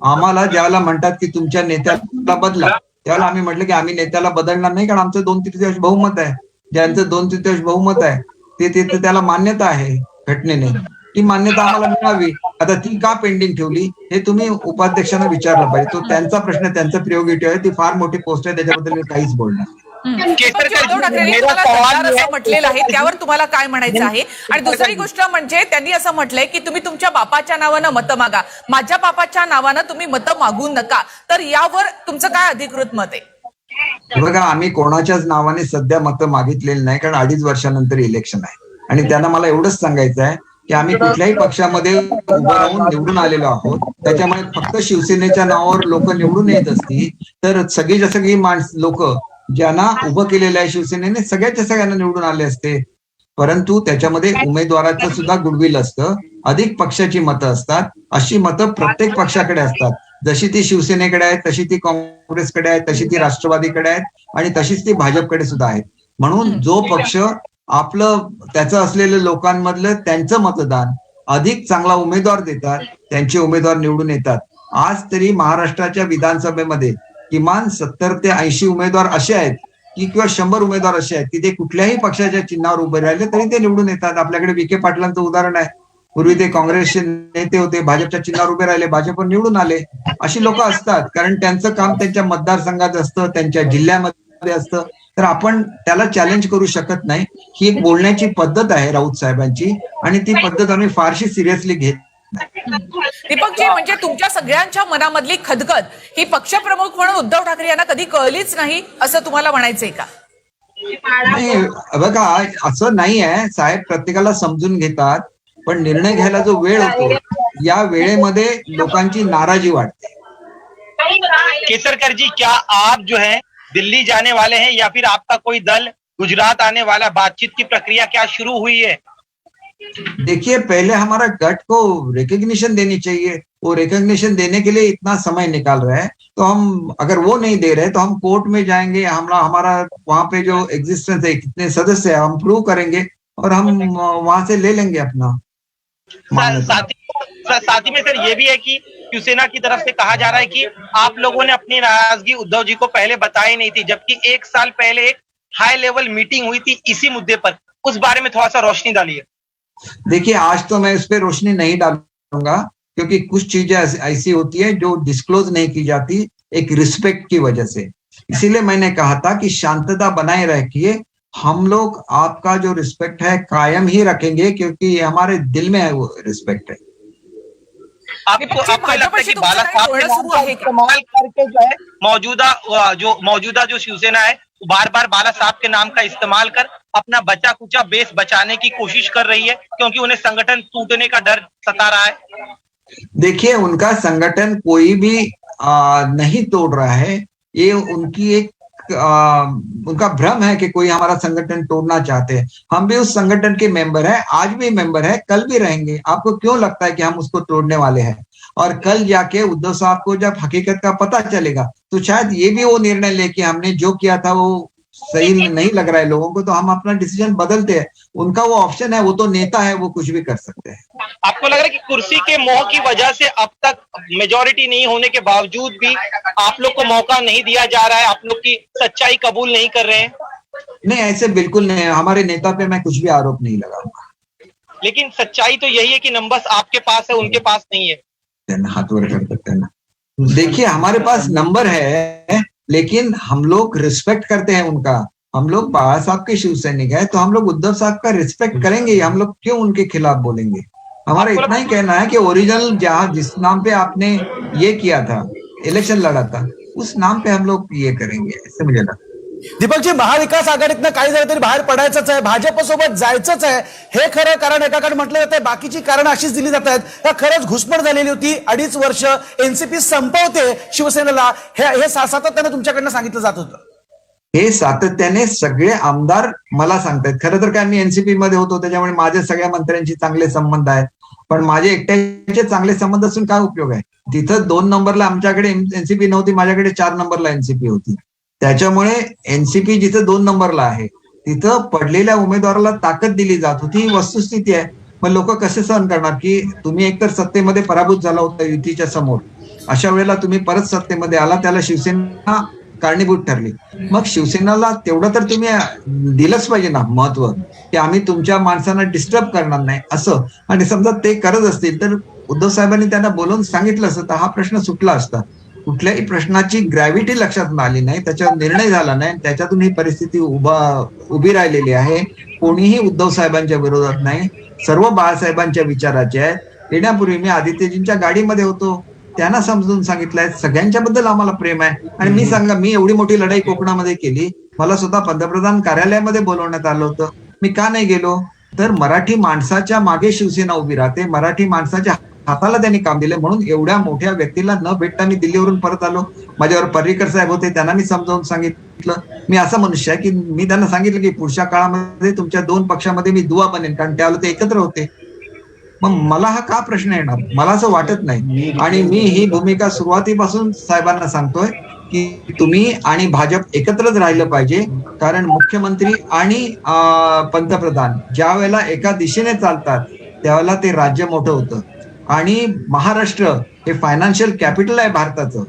आम्हाला ज्यावेळेला म्हणतात की तुमच्या नेत्याला बदला, त्यावेळेला आम्ही म्हटलं की आम्ही नेत्याला बदलणार नाही, कारण आमचं 2/3 बहुमत आहे। ज्यांचं 2/3 बहुमत आहे ते त्याला मान्यता आहे घटनेने, ती मान्यता आम्हाला मिळावी। आता ती का पेंडिंग ठेवली हे तुम्ही उपाध्यक्षांना विचारलं पाहिजे, तो त्यांचा प्रश्न, त्यांचा प्रिरोगेटिव्ह आहे, ती फार मोठी पोस्ट आहे, त्याच्याबद्दल मी काहीच बोलणार नाही। उद्धव ठाकरेंनी तुम्हाला गद्दार असं म्हटलेलं आहे, त्यावर तुम्हाला काय म्हणायचं आहे? आणि दुसरी गोष्ट म्हणजे त्यांनी असं म्हटलंय की तुम्ही तुमच्या बापाच्या नावानं मतं मागा, माझ्या बापाच्या नावानं तुम्ही मतं मागू नका, तर यावर तुमचं काय अधिकृत मत आहे? बघा, आम्ही कोणाच्याच नावाने सध्या मतं मागितलेली नाही, कारण 2.5 वर्षानंतर इलेक्शन आहे, आणि त्यांना मला एवढंच सांगायचं आहे की आम्ही कुठल्याही पक्षामध्ये उभं राहून निवडून आलेलो आहोत। त्याच्यामुळे फक्त शिवसेनेच्या नावावर लोक निवडून येत असतील तर सगळी लोक ज्यांना उभं केलेलं आहे शिवसेनेने सगळ्याच्या सगळ्यांना निवडून आले असते, परंतु त्याच्यामध्ये उमेदवाराचं सुद्धा गुडविल असतं, अधिक पक्षाची मतं असतात. अशी मतं प्रत्येक पक्षाकडे असतात. जशी ती शिवसेनेकडे आहे, तशी ती काँग्रेसकडे आहे, तशी ती राष्ट्रवादीकडे आहे आणि तशीच ती भाजपकडे सुद्धा आहे. म्हणून जो पक्ष आपलं त्याचं असलेलं लोकांमधलं त्यांचं मतदान अधिक चांगला उमेदवार देतात, त्यांचे उमेदवार निवडून येतात. आज तरी महाराष्ट्राच्या विधानसभेमध्ये किमान 70 ते 80 उमेदवार असे आहेत की किंवा 100 उमेदवार असे आहेत की ते कुठल्याही पक्षाच्या चिन्हावर उभे राहिले तरी ते निवडून येतात. आपल्याकडे विखे पाटलांचं उदाहरण आहे. पूर्वी ते काँग्रेसचे नेते होते, भाजपच्या चिन्हावर उभे राहिले, भाजपवर निवडून आले. अशी लोक असतात, कारण त्यांचं काम त्यांच्या मतदारसंघात असतं, त्यांच्या जिल्ह्यामध्ये असतं. तर आपण त्याला चॅलेंज करू शकत नाही. ही एक बोलण्याची पद्धत आहे राऊत साहेबांची आणि ती पद्धत आम्ही फारशी सिरियसली घेत. दीपकजी, म्हणजे तुमच्या सगळ्यांच्या मनामधली खदखद ही पक्षप्रमुख म्हणून उद्धव ठाकरे यांना कधी कळलीच नाही असं तुम्हाला म्हणायचंय का? नाही बघा, असं नाही आहे. साहेब प्रत्येकाला समजून घेतात, पण निर्णय घ्यायला जो वेळ होतो या वेळेमध्ये लोकांची नाराजी वाढते. केसरकर जी, क्या आप जो है दिल्ली जाने वाले हैं या फिर आपका कोई दल गुजरात आने वाला? बातचीत की प्रक्रिया क्या शुरू हुई है? देखिए, पहले हमारा गट को रिकग्निशन देनी चाहिए. वो रिकग्निशन देने के लिए इतना समय निकाल रहा है, तो हम अगर वो नहीं दे रहे तो हम कोर्ट में जाएंगे. हमारा वहां पे जो एग्जिस्टेंस है, कितने सदस्य है, हम प्रूव करेंगे और हम वहां से ले लेंगे अपना. साथ ही में सर ये भी है कि शिवसेना की तरफ से कहा जा रहा है कि आप लोगों ने अपनी नाराजगी उद्धव जी को पहले बताई नहीं थी, जबकि 1 साल पहले एक हाई लेवल मीटिंग हुई थी इसी मुद्दे पर. उस बारे में थोड़ा सा रोशनी डालिए. देखिए, आज तो मैं इस पे रोशनी नहीं डालूंगा, क्योंकि कुछ चीजें ऐसी होती है जो डिस्क्लोज नहीं की जाती एक रिस्पेक्ट की वजह से. इसीलिए मैंने कहा था कि शांतता बनाए रखिए. हम लोग आपका जो रिस्पेक्ट है कायम ही रखेंगे, क्योंकि ये हमारे दिल में है वो रिस्पेक्ट है. आपको लगता है कि बाला साहब ने इस्तेमाल करके जो है मौजूदा जो शिवसेना है बार बार बाला साहब के नाम का इस्तेमाल कर अपना बचा कुचा बेस बचाने की कोशिश कर रही है, क्योंकि उन्हें संगठन टूटने का डर सता रहा है? देखिए, उनका संगठन कोई भी नहीं तोड़ रहा है. ये उनकी एक उनका भ्रम है कि कोई हमारा संगठन तोड़ना चाहते हैं. हम भी उस संगठन के मेंबर हैं, आज भी मेंबर है, कल भी रहेंगे. आपको क्यों लगता है कि हम उसको तोड़ने वाले हैं? और कल जाके उद्धव साहब को जब हकीकत का पता चलेगा तो शायद ये भी वो निर्णय लेके हमने जो किया था वो सही नहीं लग रहा है लोगों को, तो हम अपना डिसीजन बदलते हैं. उनका वो ऑप्शन है, वो तो नेता है, वो कुछ भी कर सकते हैं. आपको लग रहा है कि कुर्सी के मोह की वजह से अब तक मेजॉरिटी नहीं होने के बावजूद भी आप लोग को मौका नहीं दिया जा रहा है, आप लोग की सच्चाई कबूल नहीं कर रहे हैं? नहीं, ऐसे बिल्कुल नहीं. हमारे नेता पे मैं कुछ भी आरोप नहीं लगाऊंगा. लेकिन सच्चाई तो यही है कि नंबर्स आपके पास है, उनके पास नहीं है. हाथ वर कर सकते हैं ना. देखिए, हमारे पास नंबर है, लेकिन हम लोग रिस्पेक्ट करते हैं उनका. हम लोग बाला साहब के शिवसैनिक है, तो हम लोग उद्धव साहब का रिस्पेक्ट करेंगे. हम लोग क्यों उनके खिलाफ बोलेंगे? हमारा इतना ही कहना है कि ओरिजिनल जहां जिस नाम पे आपने ये किया था, इलेक्शन लड़ा था, उस नाम पे हम लोग ये करेंगे, ऐसे मुझे लगता. दीपकजी, महाविकास आघाडीतनं काही झालं तरी बाहेर पडायचंच आहे, भाजपसोबत जायचंच आहे, हे खरं कारण एकाकडे म्हटलं जातं. बाकीची कारण अशीच दिली जात आहेत का खरंच घुसमट झालेली होती, 2.5 वर्ष एनसीपी संपवते शिवसेनेला, हे सातत्याने तुमच्याकडनं सांगितलं जात होतं? हे सातत्याने सगळे आमदार मला सांगतात. खरं तर काय, मी एनसीपी मध्ये होतो, त्याच्यामुळे माझे सगळ्या मंत्र्यांशी चांगले संबंध आहेत. पण माझे एकट्याचे चांगले संबंध असून काय उपयोग आहे? तिथं 2 नंबरला आमच्याकडे एनसीपी नव्हती, माझ्याकडे 4 नंबरला एनसीपी होती. त्याच्यामुळे एनसीपी जिथं 2 नंबरला आहे तिथं पडलेल्या उमेदवाराला ताकद दिली जात होती. ही वस्तुस्थिती आहे. पण लोक कसे सहन करणार की तुम्ही एकतर सत्तेमध्ये पराभूत झाला होता युतीच्या समोर, अशा वेळेला तुम्ही परत सत्तेमध्ये आला, त्याला शिवसेना कारणीभूत ठरली. मग शिवसेनेला तेवढं तर तुम्ही दिलंच पाहिजे ना महत्व, की आम्ही तुमच्या माणसांना डिस्टर्ब करणार नाही असं. आणि समजा ते करत असतील तर उद्धव साहेबांनी त्यांना बोलवून सांगितलं असतं तर हा प्रश्न सुटला असता. कुठल्याही प्रश्नाची ग्रॅव्हिटी लक्षात आली नाही, त्याच्यावर निर्णय झाला नाही, त्याच्यातून ही परिस्थिती उभी राहिलेली आहे. कोणीही उद्धव साहेबांच्या विरोधात नाही, सर्व बाळासाहेबांच्या विचाराचे आहेत. येण्यापूर्वी मी आदित्यजींच्या गाडीमध्ये होतो, त्यांना समजून सांगितलंय सगळ्यांच्या बद्दल आम्हाला प्रेम आहे. आणि मी एवढी मोठी लढाई कोकणामध्ये केली, मला स्वतः पंतप्रधान कार्यालयामध्ये बोलवण्यात आलं होतं, मी का नाही गेलो? तर मराठी माणसाच्या मागे शिवसेना उभी राहते, मराठी माणसाच्या हाताला त्यांनी काम दिले, म्हणून एवढ्या मोठ्या व्यक्तीला न भेटता मी दिल्लीवरून परत आलो. माझ्यावर पर्रिकर साहेब होते, त्यांना मी समजावून सांगितलं. मी असा मनुष्य आहे की मी त्यांना सांगितलं की पुढच्या काळामध्ये तुमच्या 2 पक्षामध्ये मी दुवा बनेन, कारण त्यावेळेला ते एकत्र होते. मग मला हा का प्रश्न येणार, मला असं वाटत नाही. आणि मी ही भूमिका सुरुवातीपासून साहेबांना सांगतोय की तुम्ही आणि भाजप एकत्रच राहिलं पाहिजे, कारण मुख्यमंत्री आणि पंतप्रधान ज्या वेळेला एका दिशेने चालतात त्यावेळेला ते राज्य मोठं होतं. आणि महाराष्ट्र हे फायनान्शियल कॅपिटल आहे भारताचं.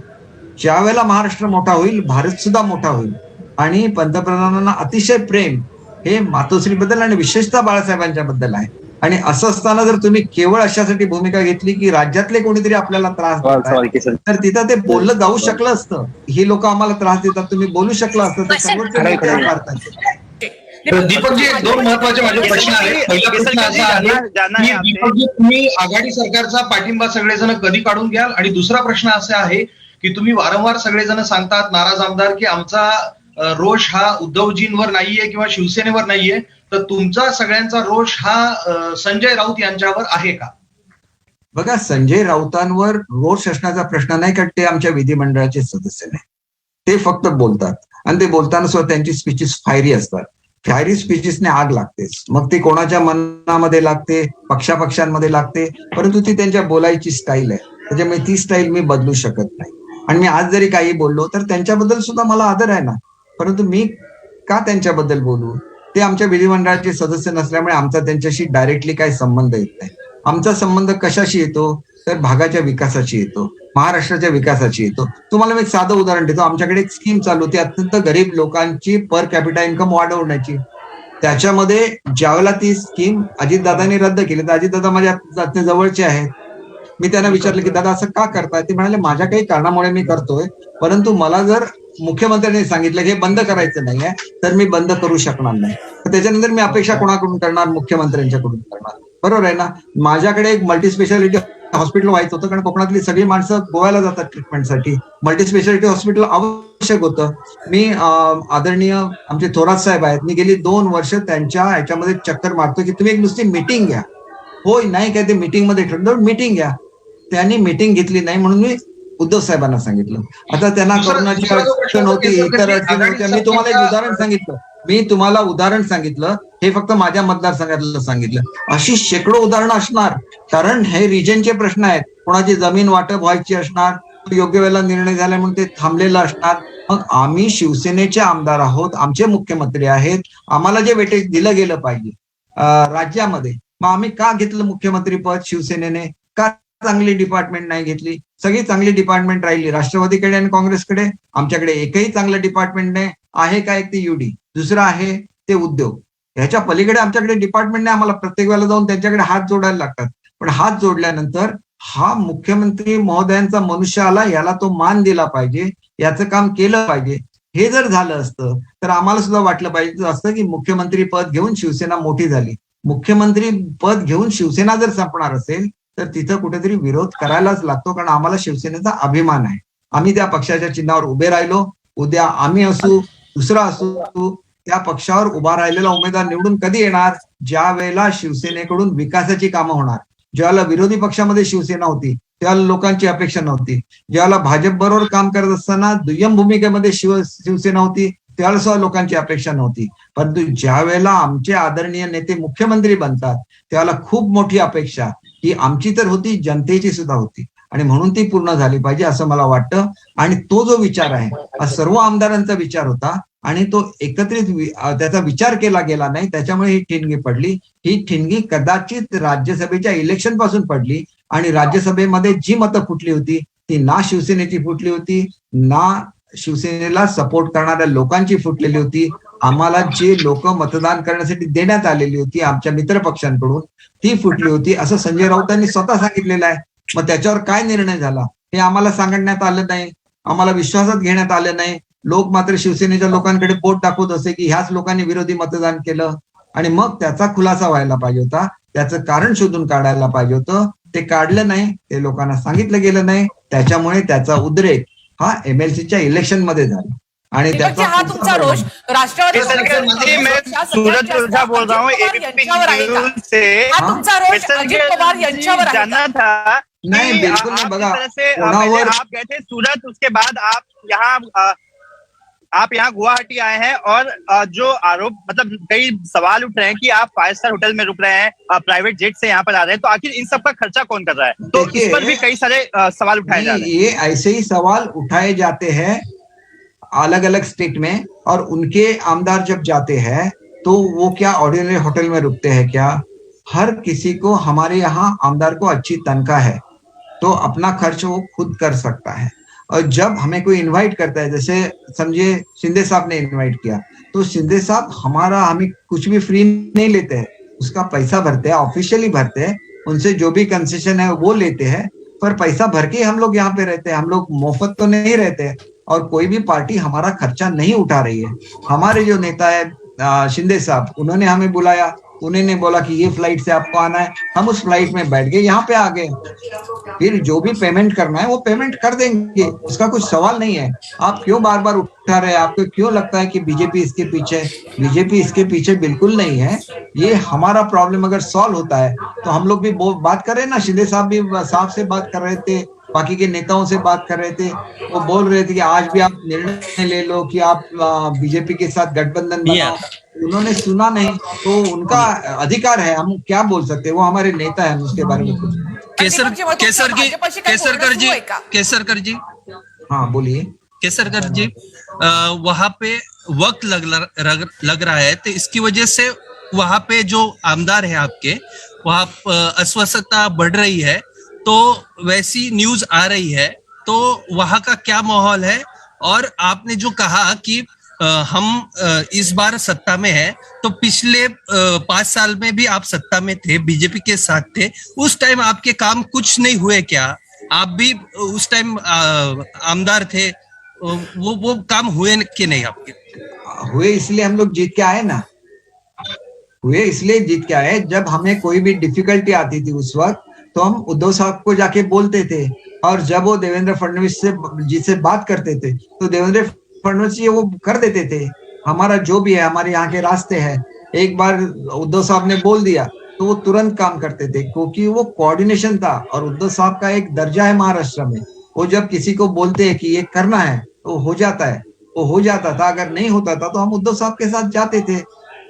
ज्या वेळेला महाराष्ट्र मोठा होईल, भारत सुद्धा मोठा होईल. आणि पंतप्रधानांना अतिशय प्रेम हे मातोश्रीबद्दल आणि विशेषतः बाळासाहेबांच्या बद्दल आहे. आणि असं असताना जर तुम्ही केवळ अशासाठी भूमिका घेतली की राज्यातले कोणीतरी आपल्याला त्रास देतात, तर तिथं ते बोललं जाऊ शकलं असतं. ही लोक आम्हाला त्रास देतात, तुम्ही बोलू शकलं असतं तर सर्वोच्च न्यायालयात भारताचे. दीपकजी, 2 महत्वाचे माझे प्रश्न आहेत. पहिला प्रश्न असा आहे की दीपकजी, तुम्ही आघाडी सरकारचा पाठिंबा सगळेजण कधी काढून घ्याल? आणि दुसरा प्रश्न असा आहे की तुम्ही वारंवार सगळेजण सांगतात, नाराज आमदार, की आमचा रोष हा उद्धवजींवर नाहीये किंवा शिवसेनेवर नाहीये, तर तुमचा सगळ्यांचा रोष हा संजय राऊत यांच्यावर आहे का? बघा, संजय राऊतांवर रोष असण्याचा प्रश्न नाही, कारण ते आमच्या विधिमंडळाचे सदस्य नाही. ते फक्त बोलतात आणि ते बोलताना सुद्धा त्यांची स्पीचेस फायरी असतात. फायरी स्पीचेसने आग लागतेच, मग ती कोणाच्या मनामध्ये लागते, पक्षापक्षांमध्ये लागते, परंतु ती त्यांच्या बोलायची स्टाईल आहे. त्याच्यामुळे ती स्टाईल मी बदलू शकत नाही. आणि मी आज जरी काही बोललो तर त्यांच्याबद्दल सुद्धा मला आदर आहे ना, परंतु मी का त्यांच्याबद्दल बोलू? ते आमच्या विधिमंडळाचे सदस्य नसल्यामुळे आमचा त्यांच्याशी डायरेक्टली काही संबंध येत नाही. आमचा संबंध कशाशी येतो तर भागाच्या विकासाची येतो, महाराष्ट्राच्या विकासाची येतो. तुम्हाला मी एक साधं उदाहरण देतो. आमच्याकडे एक स्कीम चालू होती अत्यंत गरीब लोकांची पर कॅपिटा इन्कम वाढवण्याची. त्याच्यामध्ये ज्यावेळेला ती स्कीम अजितदादांनी रद्द केली तर अजितदादा माझ्या जवळचे आहेत. मी त्यांना विचारलं की दादा असं का करताय? ते म्हणाले माझ्या काही कारणामुळे मी करतोय, परंतु मला जर मुख्यमंत्र्यांनी सांगितलं की हे बंद करायचं नाहीये तर मी बंद करू शकणार नाही. तर त्याच्यानंतर मी अपेक्षा कोणाकडून करणार? मुख्यमंत्र्यांच्याकडून करणार. बरोबर आहे ना? माझ्याकडे एक मल्टीस्पेशालिटी हॉस्पिटल व्हायचं होतं, कारण कोकणातली सगळी माणसं गोव्याला जातात ट्रीटमेंटसाठी. मल्टीस्पेशालिटी हॉस्पिटल आवश्यक होतं. मी आदरणीय आमचे थोरात साहेब आहेत, मी गेली 2 वर्ष त्यांच्या ह्याच्यामध्ये चक्कर मारतो की तुम्ही एक नुसती मीटिंग घ्या. होय नाही काय ते मीटिंगमध्ये ठरलं, मीटिंग घ्या. त्यांनी मीटिंग घेतली नाही म्हणून मी उद्धव साहेबांना सांगितलं. आता त्यांना कोरोनाची अडचण होती, इतर अडचणी होत्या. मी तुम्हाला एक उदाहरण सांगितलं. हे फक्त माझ्या मतदारसंघातलं सांगितलं. अशी शेकडो उदाहरणं असणार, कारण हे रिजनचे प्रश्न आहेत. कोणाची जमीन वाटप व्हायची असणार, योग्य वेळेला निर्णय झाला म्हणून ते थांबलेलं असणार. मग आम्ही शिवसेनेचे आमदार आहोत, आमचे मुख्यमंत्री आहेत, आम्हाला जे वेटेज दिलं गेलं पाहिजे राज्यामध्ये, मग आम्ही का घेतलं मुख्यमंत्री पद शिवसेनेने? का चांगली डिपार्टमेंट नाही घेतली? सगळी चांगली डिपार्टमेंट राहिली राष्ट्रवादीकडे आणि काँग्रेसकडे. आमच्याकडे एकही चांगलं डिपार्टमेंट नाही. आहे का? एक ते युडी, दुसरं आहे ते उद्योग. ह्याच्या पलीकडे आमच्याकडे डिपार्टमेंट नाही. आम्हाला प्रत्येक वेळेला जाऊन त्यांच्याकडे हात जोडायला लागतात. पण हात जोडल्यानंतर हा मुख्यमंत्री महोदयांचा मनुष्य आला, याला तो मान दिला पाहिजे, याचं काम केलं पाहिजे. हे जर झालं असतं तर आम्हाला सुद्धा वाटलं पाहिजे असतं की मुख्यमंत्री पद घेऊन शिवसेना मोठी झाली. मुख्यमंत्री पद घेऊन शिवसेना जर संपणार असेल तर तिथं कुठेतरी विरोध करायलाच लागतो, कारण आम्हाला शिवसेनेचा अभिमान आहे. आम्ही त्या पक्षाच्या चिन्हावर उभे राहिलो. उद्या आम्ही असू, दुसरा असू, त्या पक्षावर उभा राहिलेला उमेदवार निवडून कधी येणार? ज्या वेळेला शिवसेनेकडून विकासाची कामं होणार. ज्यावेळेला विरोधी पक्षामध्ये शिवसेना होती त्यावेळेला लोकांची अपेक्षा नव्हती. ज्यावेळेला भाजप बरोबर काम करत असताना दुय्यम भूमिकेमध्ये शिवसेना होती त्यावेळेला सुद्धा लोकांची अपेक्षा नव्हती. परंतु ज्या वेळेला आमचे आदरणीय नेते मुख्यमंत्री बनतात त्यावेळेला खूप मोठी अपेक्षा ही आमची तर होती, जनतेची सुद्धा होती, आणि म्हणून ती पूर्ण झाली पाहिजे असं मला वाटतं. आणि तो जो विचार आहे हा सर्व आमदारांचा विचार होता आणि तो एकत्रित त्याचा विचार केला गेला नाही. त्याच्यामुळे ही ठिणगी पडली. ही ठिणगी कदाचित राज्यसभेच्या इलेक्शन पासून पडली आणि राज्यसभेमध्ये जी मतं फुटली होती ती ना शिवसेनेची फुटली होती, ना शिवसेनेला सपोर्ट करणाऱ्या लोकांची फुटलेली होती. आम्हाला जे लोक मतदान करण्यासाठी देण्यात आलेली होती आमच्या मित्र पक्षांकडून ती फुटली होती असं संजय राऊतांनी स्वतः सांगितलेलं आहे. मग त्याच्यावर काय निर्णय झाला हे आम्हाला सांगण्यात आलं नाही, आम्हाला विश्वासात घेण्यात आलं नाही. लोक मात्र शिवसेनेच्या लोकांकडे बोट दाखवत असे की ह्याच लोकांनी विरोधी मतदान केलं, आणि मग त्याचा खुलासा व्हायला पाहिजे होता, त्याचं कारण शोधून काढायला पाहिजे होतं. ते काढलं नाही, ते लोकांना सांगितलं गेलं नाही. त्याच्यामुळे त्याचा उद्रेक हा MLCच्या इलेक्शन मध्ये झाला. आणि दीपकजी, हा तुमचा रोष राष्ट्रवादी मैं सूरज ओझा बोल रहा हूँ यांच्यावर आहे का? ABP से। हा तुमचा रोष अजित पवार यांच्यावर आहे जानना का? था नहीं, कि बिल्कुल नहीं, आप बघा, जिस तरह से कोणावर- पहले आप गए थे सूरत, उसके बाद आप यहाँ गुवाहाटी आए हैं और जो आरोप मतलब कई सवाल उठ रहे हैं कि आप 5 स्टार होटल में रुक रहे हैं, प्राइवेट जेट से यहाँ पर आ रहे हैं, तो आखिर इन सब का खर्चा कौन कर रहा है? तो देखिए, इस पर भी कई सारे सवाल उठाए जा रहे हैं। ये ऐसे ही सवाल उठाए जाते हैं अलग अलग स्टेट में, और उनके आमदार जब जाते हैं तो वो क्या ऑर्डिनरी होटल में रुकते हैं क्या? हर किसी को, हमारे यहाँ आमदार को अच्छी तनख्वाह है तो अपना खर्च वो खुद कर सकता है। और जब हमें कोई इनवाइट करता है, जैसे समझिए शिंदे साहब ने इनवाइट किया, तो शिंदे साहब हमें कुछ भी फ्री नहीं लेते हैं, उसका पैसा भरते हैं, ऑफिशियली भरते हैं, उनसे जो भी कंसेशन है वो लेते हैं, पर पैसा भर के हम लोग यहाँ पे रहते हैं, हम लोग मुफ्त तो नहीं रहते। और कोई भी पार्टी हमारा खर्चा नहीं उठा रही है। हमारे जो नेता है शिंदे साहब, उन्होंने हमें बुलाया, उन्होंने बोला कि ये फ्लाइट से आपको आना है, हम उस फ्लाइट में बैठ गए, यहाँ पे आ गए। फिर जो भी पेमेंट करना है वो पेमेंट कर देंगे, उसका कुछ सवाल नहीं है। आप क्यों बार बार उठा रहे हैं? आपको क्यों लगता है कि बीजेपी इसके पीछे? बीजेपी इसके पीछे बिल्कुल नहीं है। ये हमारा प्रॉब्लम अगर सॉल्व होता है तो हम लोग भी बात कर रहे हैं ना, शिंदे साहब भी साहब से बात कर रहे थे, बाकी के नेताओं से बात कर रहे थे, वो बोल रहे थे कि आज भी आप निर्णय ले लो कि आप बीजेपी के साथ गठबंधन बनाओ। उन्होंने सुना नहीं, तो उनका अधिकार है, हम क्या बोल सकते हैं, वो हमारे नेता है, उसके बारे में कुछ। केसरकर जी, हाँ बोलिए। केसरकर जी, वहां पे वक्त लग रहा है, तो इसकी वजह से वहां पे जो आमदार है आपके, वहां अस्वस्थता बढ़ रही है, तो वैसी न्यूज आ रही है, तो वहां का क्या माहौल है? और आपने जो कहा कि हम इस बार सत्ता में है, तो पिछले 5 साल में भी आप सत्ता में थे, बीजेपी के साथ थे, उस टाइम आपके काम कुछ नहीं हुए क्या? आप भी उस टाइम आमदार थे, वो काम हुए कि नहीं आपके? हुए, इसलिए हम लोग जीत के आए ना, हुए इसलिए जीत के आए। जब हमें कोई भी डिफिकल्टी आती थी उस वक्त, तो हम उद्धव साहब को जाके बोलते थे, और जब वो देवेंद्र फडणवीस से बात करते थे, तो देवेंद्र फडणवीस जी वो कर देते थे। हमारा जो भी है, हमारे यहाँ के रास्ते हैं, एक बार उद्धव साहब ने बोल दिया तो वो तुरंत काम करते थे, क्योंकि वो कोऑर्डिनेशन था। और उद्धव साहब का एक दर्जा है महाराष्ट्र में, वो जब किसी को बोलते हैं कि ये करना है तो हो जाता है, वो हो जाता था। अगर नहीं होता था तो हम उद्धव साहब के साथ जाते थे।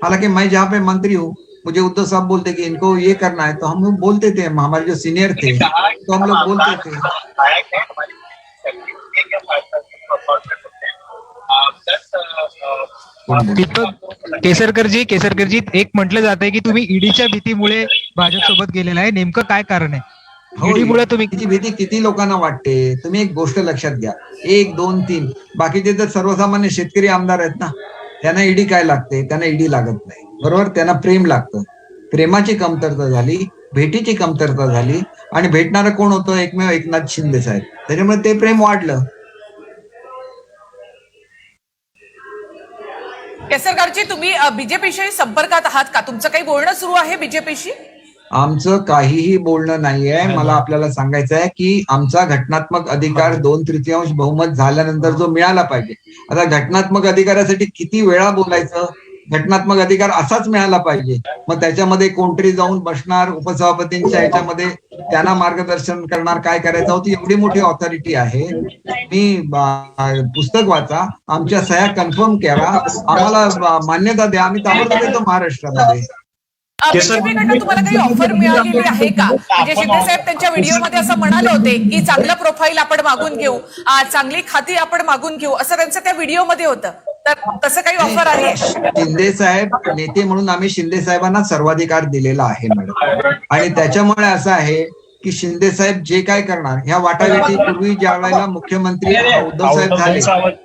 हालांकि मैं जहाँ पे मंत्री हूँ, मुझे उद्धव साहब बोलते कि इनको ये करना है, तो हम लोग बोलते थे, हमारे जो सीनियर थे तो हम लोग बोलते थे। दीपक केसरकर जी, एक म्हटलं जात आहे की तुम्ही ईडीच्या भीतीमुळे भाजप सोबत गेलेला आहे, नेमकं काय कारण आहे? ईडीमुळे तुम्ही भीती किती लोकांना वाटते? तुम्ही एक गोष्ट लक्षात घ्या, 1, 2, 3 बाकीचे तर सर्वसामान्य शेतकरी आमदार आहेत ना, त्यांना ईडी काय लागते? त्यांना ईडी लागत नाही, बरोबर? त्यांना प्रेम लागतं, प्रेमाची कमतरता झाली, भेटीची कमतरता झाली, आणि भेटणारं कोण होतं? एकमेव एकनाथ शिंदे साहेब, त्याच्यामुळे ते प्रेम वाढलं। केसरकरजी, तुम्ही बीजेपीशी संपर्कात आहात का? तुमचं काही बोलणं सुरू आहे बीजेपीशी? आमचं काहीही बोलणं नाहीये। मला आपल्याला सांगायचं आहे की आमचा घटनात्मक अधिकार 2/3 बहुमत झाल्यानंतर जो मिळाला पाहिजे, आता घटनात्मक अधिकारासाठी किती वेळा बोलायचं? घटनात्मक अधिकार असाच मिळाला पाहिजे। मग त्याच्यामध्ये कोणतरी जाऊन बसणार उपसभापतींच्या ह्याच्यामध्ये, त्यांना मार्गदर्शन करणार, काय करायचं होतं, एवढी मोठी ऑथॉरिटी आहे। मी पुस्तक वाचा, आमच्या सह्या कन्फर्म करा, आम्हाला मान्यता द्या, आम्ही ताबडतोब येतो महाराष्ट्रामध्ये। बीजेपीकडनं तुम्हाला काही ऑफर मिळालेली आहे का? म्हणजे शिंदे साहेब त्यांच्या व्हिडिओमध्ये असं म्हणाले होते की चांगलं प्रोफाईल आपण मागून घेऊ, चांगली खाती आपण मागून घेऊ, असं त्यांचं त्या व्हिडिओमध्ये होतं, तर तसं काही ऑफर आली आहे? शिंदे साहेब नेते म्हणून आम्ही शिंदे साहेबांना सर्वाधिकार दिलेला आहे मॅडम, आणि त्याच्यामुळे असं आहे की शिंदे साहेब जे काय करणार, ह्या वाटाघाटी पूर्वी ज्या वेळेला मुख्यमंत्री उद्धव साहेब झाले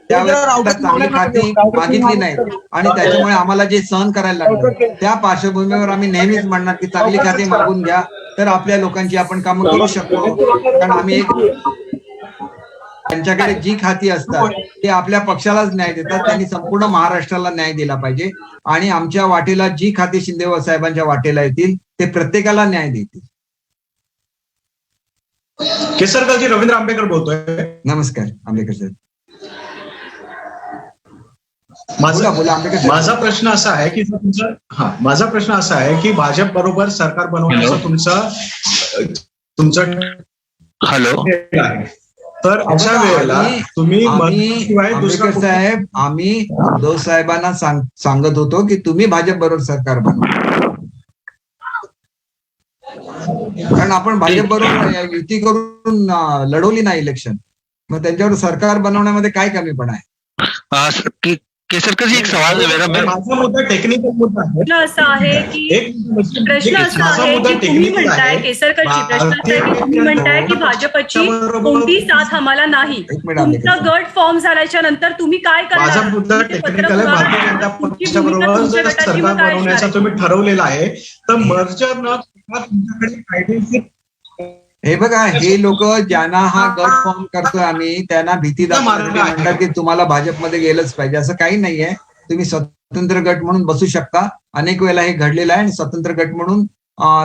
त्यावेळेला चांगली खाती मागितली नाही, आणि त्याच्यामुळे आम्हाला जे सहन करायला लागलं, त्या पार्श्वभूमीवर आम्ही नेहमीच म्हणणार की चांगली खाती मागून घ्या, तर आपल्या लोकांची आपण कामं करू शकतो। कारण आम्ही त्यांच्याकडे जी खाती असतात ते आपल्या पक्षालाच न्याय देतात, त्यांनी संपूर्ण महाराष्ट्राला न्याय दिला पाहिजे, आणि आमच्या वाटेला जी खाती शिंदे साहेबांच्या वाटेला येतील ते प्रत्येकाला न्याय देतील। केसरकरजी, रवींद्र आंबेकर बोलतोय। नमस्कार आंबेकर साहेब। माझा प्रश्न असा आहे की माझा प्रश्न असा आहे की भाजप बरोबर सरकार बनवण्याचं तुमचं हॅलो तर अशा वेळेला तुम्ही साहेब आम्ही उद्धव साहेबांना सांगत होतो की तुम्ही भाजप बरोबर सरकार बनवा, कारण आपण भाजप बरोबर युती करून लढवली नाही इलेक्शन, मग त्यांच्यावर सरकार बनवण्यामध्ये काय कमीपणा आहे? केसरकर जी एक सवाल माझा मुद्दा टेक्निकल मुद्दा आहे. प्रश्न असा आहे की तुम्ही म्हणताय केसरकरजी, प्रश्न असा आहे की तुम्ही म्हणताय की भाजपची कोणती साथ आम्हाला नाही. तुमचा गट फॉर्म झाल्याच्या नंतर तुम्ही काय माझा मुद्दा टेक्निकल आहे. भारतीय जनता पक्षाबरोबर जर सरकार बनवण्याचा तुम्ही ठरवलेला आहे तर मर्जर न तुमच्याकडे कायदेशीर हे बघा, हे लोक ज्यांना हा गट फॉर्म करतोय आम्ही त्यांना भीती म्हणतात की तुम्हाला भाजपमध्ये गेलंच पाहिजे. असं काही नाहीये. तुम्ही स्वतंत्र गट म्हणून बसू शकता. अनेक वेळेला हे घडलेलं आहे आणि स्वतंत्र गट म्हणून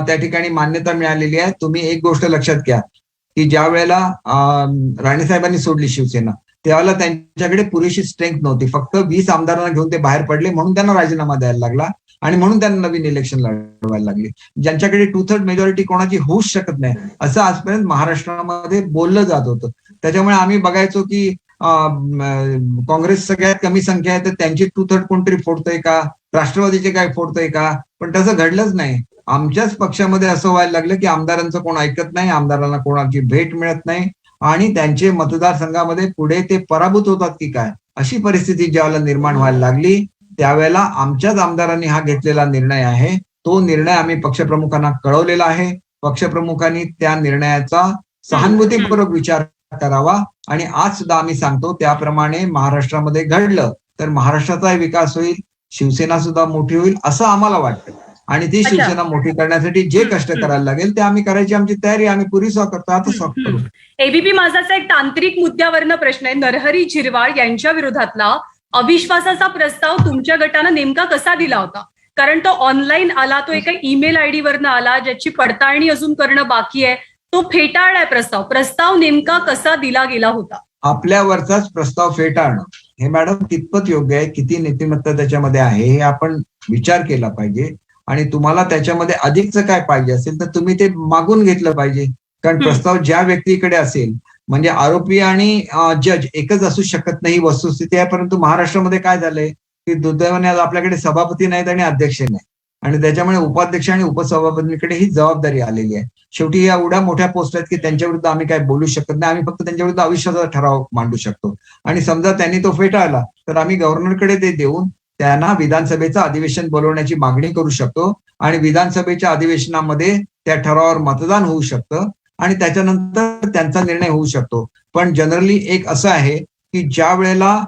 त्या ठिकाणी मान्यता मिळालेली आहे. तुम्ही एक गोष्ट लक्षात घ्या की ज्या वेळेला राणेसाहेबांनी सोडली शिवसेना त्यावेळेला त्यांच्याकडे पुरेशी स्ट्रेंथ नव्हती. फक्त 20 आमदारांना घेऊन ते बाहेर पडले म्हणून त्यांना राजीनामा द्यायला लागला आणि म्हणून त्यांना नवीन इलेक्शन लढवायला लागली. ज्यांच्याकडे 2/3 मेजॉरिटी कोणाची होऊच शकत नाही असं आजपर्यंत महाराष्ट्रामध्ये बोललं जात होतं. त्याच्यामुळे आम्ही बघायचो की काँग्रेस सगळ्यात कमी संख्या आहे तर त्यांची 2/3 कोणतरी फोडतोय का, राष्ट्रवादीचे काय फोडतोय का, पण तसं घडलंच नाही. आमच्याच पक्षामध्ये असं व्हायला लागलं की आमदारांचं कोण ऐकत नाही, आमदारांना कोणाची भेट मिळत नाही आणि त्यांचे मतदारसंघामध्ये पुढे ते पराभूत होतात की काय अशी परिस्थिती ज्यावेळेला निर्माण व्हायला लागली त्यावेळेला आमच्याच आमदारांनी हा घेतलेला निर्णय आहे. तो निर्णय आम्ही पक्षप्रमुखांना कळवलेला आहे. पक्षप्रमुखांनी त्या निर्णयाचा सहानुभूतीपूर्वक विचार करावा आणि आज सुद्धा आम्ही सांगतो त्याप्रमाणे महाराष्ट्रामध्ये घडलं तर महाराष्ट्राचाही विकास होईल, शिवसेना सुद्धा मोठी होईल असं आम्हाला वाटतं. आणि ती शिवसेना मोठी करण्यासाठी जे कष्ट करायला लागेल ते आम्ही करायची आमची तयारी आम्ही पुरी करतो. आता सॉफ्ट करू. एबीपी माझाचा एक तांत्रिक मुद्द्यावरनं प्रश्न आहे. नरहरी झिरवाळ यांच्या विरोधातला अविश्वासाचा प्रस्ताव तुमच्या गटानं नेमका कसा दिला होता? कारण तो ऑनलाईन आला, तो एका ईमेल आयडी वरनं आला ज्याची पडताळणी अजून करणं बाकी आहे. तो फेटाळलाय प्रस्ताव नेमका कसा दिला गेला होता? आपल्यावरचाच प्रस्ताव फेटाळणं हे मॅडम कितपत योग्य आहे, किती नीतिमत्ता त्याच्यामध्ये आहे हे आपण विचार केला पाहिजे. आणि तुम्हाला त्याच्यामध्ये अधिकचं काय पाहिजे असेल तर तुम्ही ते मागून घेतलं पाहिजे. कारण प्रस्ताव ज्या व्यक्तीकडे असेल म्हणजे आरोपी आणि जज एकच असू शकत नाही वस्तुस्थिती आहे. परंतु महाराष्ट्रामध्ये काय झालंय की दुर्दैवाने आपल्याकडे सभापती नाहीत आणि अध्यक्ष नाही आणि त्याच्यामुळे उपाध्यक्ष आणि उपसभापतींकडे ही जबाबदारी आलेली आहे. शेवटी या एवढ्या मोठ्या पोस्ट आहेत की त्यांच्या विरुद्ध आम्ही काय बोलू शकत नाही. आम्ही फक्त त्यांच्या विरुद्ध अविश्वासाचा ठराव मांडू शकतो. आणि समजा त्यांनी तो फेटाळला तर आम्ही गव्हर्नरकडे ते देऊन त्यांना विधानसभेचं अधिवेशन बोलवण्याची मागणी करू शकतो आणि विधानसभेच्या अधिवेशनामध्ये त्या ठरावावर मतदान होऊ शकतं आणि त्याच्यानंतर त्यांचा निर्णय होऊ शकतो. पण जनरली एक असं आहे की ज्या वेळेला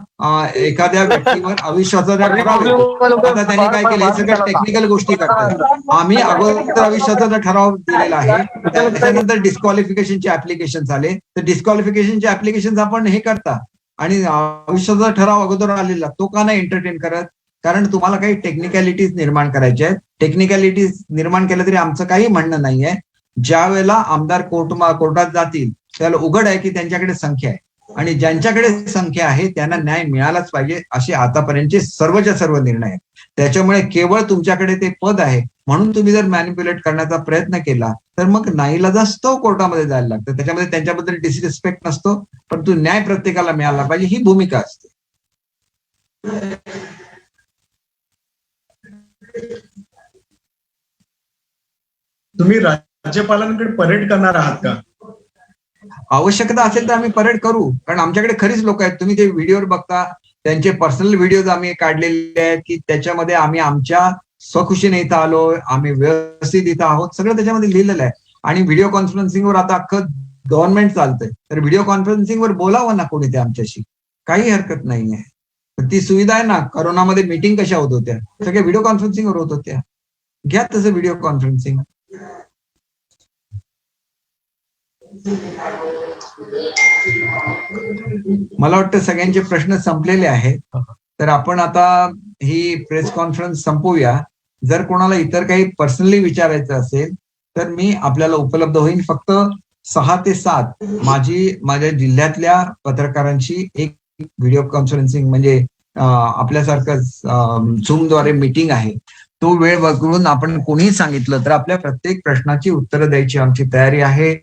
एखाद्या व्यक्तीवर अविश्वासाचा ठराव येतो, आता त्यांनी काय केलं हे सगळ्या टेक्निकल गोष्टी करतात. आम्ही अगोदर अविश्वासाचा ठराव दिलेला आहे, त्याच्यानंतर डिस्क्वालिफिकेशनचे ऍप्लिकेशन आले तर डिस्क्वालिफिकेशनचे ऍप्लिकेशन आपण हे करता आणि अविश्वासाचा ठराव अगोदर आलेला तो का नाही एंटरटेन करत? कारण तुम्हाला काही टेक्निकॅलिटीज निर्माण करायच्या आहेत. टेक्निकॅलिटीज निर्माण केल्या तरी आमचं काही म्हणणं नाहीये. ज्या वेळेला आमदार कोर्टात जातील त्याला उघड आहे की त्यांच्याकडे संख्या आहे आणि ज्यांच्याकडे संख्या आहे त्यांना न्याय मिळालाच पाहिजे असे आतापर्यंतचे सर्वच्या सर्व निर्णय आहेत. त्याच्यामुळे केवळ तुमच्याकडे ते पद आहे म्हणून तुम्ही जर मॅनिप्युलेट करण्याचा प्रयत्न केला तर मग नाईलाजास्तव कोर्टामध्ये जायला लागतं. त्याच्यामध्ये त्यांच्याबद्दल डिसरिस्पेक्ट नसतो, परंतु न्याय प्रत्येकाला मिळाला पाहिजे ही भूमिका असते. तुम्ही राज्यपालांकडे परेड करणार आहात का? आवश्यकता असेल तर आम्ही परेड करू, कारण आमच्याकडे खरीच लोक आहेत. तुम्ही ते व्हिडिओवर बघता, त्यांचे पर्सनल व्हिडिओज आम्ही काढलेले आहेत की त्याच्यामध्ये आम्ही आमच्या स्वखुशीने इथं आलोय, आम्ही व्यवस्थित इथं आहोत, सगळं त्याच्यामध्ये लिहिलेलं आहे. आणि व्हिडिओ कॉन्फरन्सिंगवर आता अख्खं गव्हर्नमेंट चालतंय तर व्हिडिओ कॉन्फरन्सिंगवर बोलावं ना कोणी ते आमच्याशी, काही हरकत नाहीये. ती सुविधा आहे ना. करोनामध्ये मीटिंग कशा होत होत्या, सगळ्या व्हिडिओ कॉन्फरन्सिंगवर होत होत्या. घ्या तसं व्हिडिओ कॉन्फरन्सिंग. मला वाटतं सगळ्यांचे प्रश्न संपलेले आहेत तर आपण आता ही प्रेस कॉन्फरन्स संपवूया. जर कोणाला इतर काही पर्सनली विचारायचं असेल तर मी आपल्याला उपलब्ध होईन. फक्त 6 ते 7 माझ्या जिल्ह्यातल्या पत्रकारांची एक व्हिडिओ कॉन्फरन्सिंग म्हणजे आपल्यासारखं झूमद्वारे मीटिंग आहे, तो वेळ वगळून आपण कोणीही सांगितलं तर आपल्या प्रत्येक प्रश्नाची उत्तरं द्यायची आमची तयारी आहे.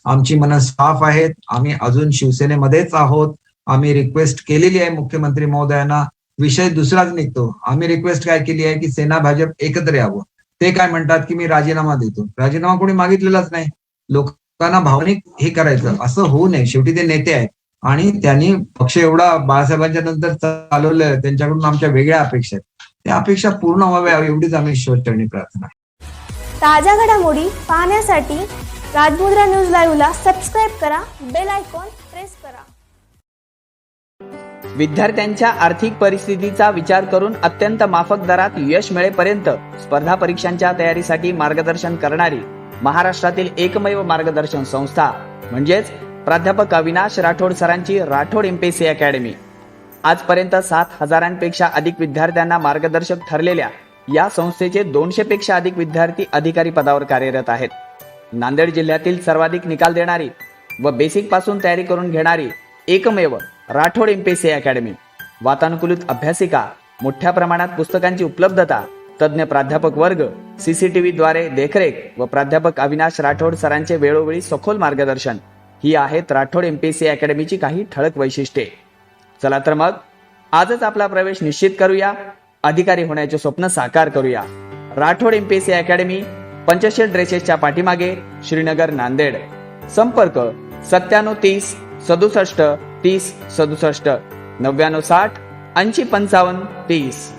आमची मनं साफ आहेत. आम्ही अजून शिवसेनेमध्येच आहोत. आम्ही रिक्वेस्ट केलेली आहे मुख्यमंत्री महोदयांना. विषय दुसराच निघतो. आम्ही रिक्वेस्ट काय केली आहे की सेना भाजप एकत्र यावं. ते काय म्हणतात की मी राजीनामा देतो. राजीनामा कोणी मागितलेलाच नाही. लोकांना भावनिक हे करायचं असं होऊ नये. शेवटी ते नेते आहेत आणि त्यांनी पक्ष एवढा बाळासाहेबांच्या नंतर चालवलं, त्यांच्याकडून आमच्या वेगळ्या अपेक्षा आहेत. त्या अपेक्षा पूर्ण व्हाव्या एवढीच आम्ही ईश्वरचरणी प्रार्थना. ताज्या घडामोडी पाहण्यासाठी राजमुद्रा न्यूज लाईव्हला सबस्क्राईब करा, बेल आयकॉन प्रेस करा. विद्यार्थ्यांच्या आर्थिक परिस्थितीचा विचार करून अत्यंत माफक दरात यश मिळेपर्यंत स्पर्धा परीक्षांच्या तयारीसाठी मार्गदर्शन करणारी महाराष्ट्रातील एकमेव मार्गदर्शन संस्था म्हणजेच प्राध्यापक अविनाश राठोड सरांची राठोड एमपीएससी अकॅडमी. आजपर्यंत 7,000पेक्षा अधिक विद्यार्थ्यांना मार्गदर्शक ठरलेल्या या संस्थेचे 200 पेक्षा अधिक विद्यार्थी अधिकारी पदावर कार्यरत आहेत. नांदेड जिल्ह्यातील सर्वाधिक निकाल देणारी व बेसिक पासून तयारी करून घेणारी एकमेव राठोड एमपीएससी अकॅडमी. वातानुकूलित अभ्यासिका, मोठ्या प्रमाणात पुस्तकांची उपलब्धता, तज्ज्ञ प्राध्यापक वर्ग, सीसीटीव्ही द्वारे देखरेख व प्राध्यापक अविनाश राठोड सरांचे वेळोवेळी सखोल मार्गदर्शन ही आहेत राठोड एमपीएससी अकॅडमीची काही ठळक वैशिष्ट्ये. चला तर मग आजच आपला प्रवेश निश्चित करूया, अधिकारी होण्याचे स्वप्न साकार करूया. राठोड एमपीएससी अकॅडमी, पंचशील ड्रेसेसच्या पाठीमागे, श्रीनगर, नांदेड. संपर्क 9730 67 30 67 9960 80 55 30.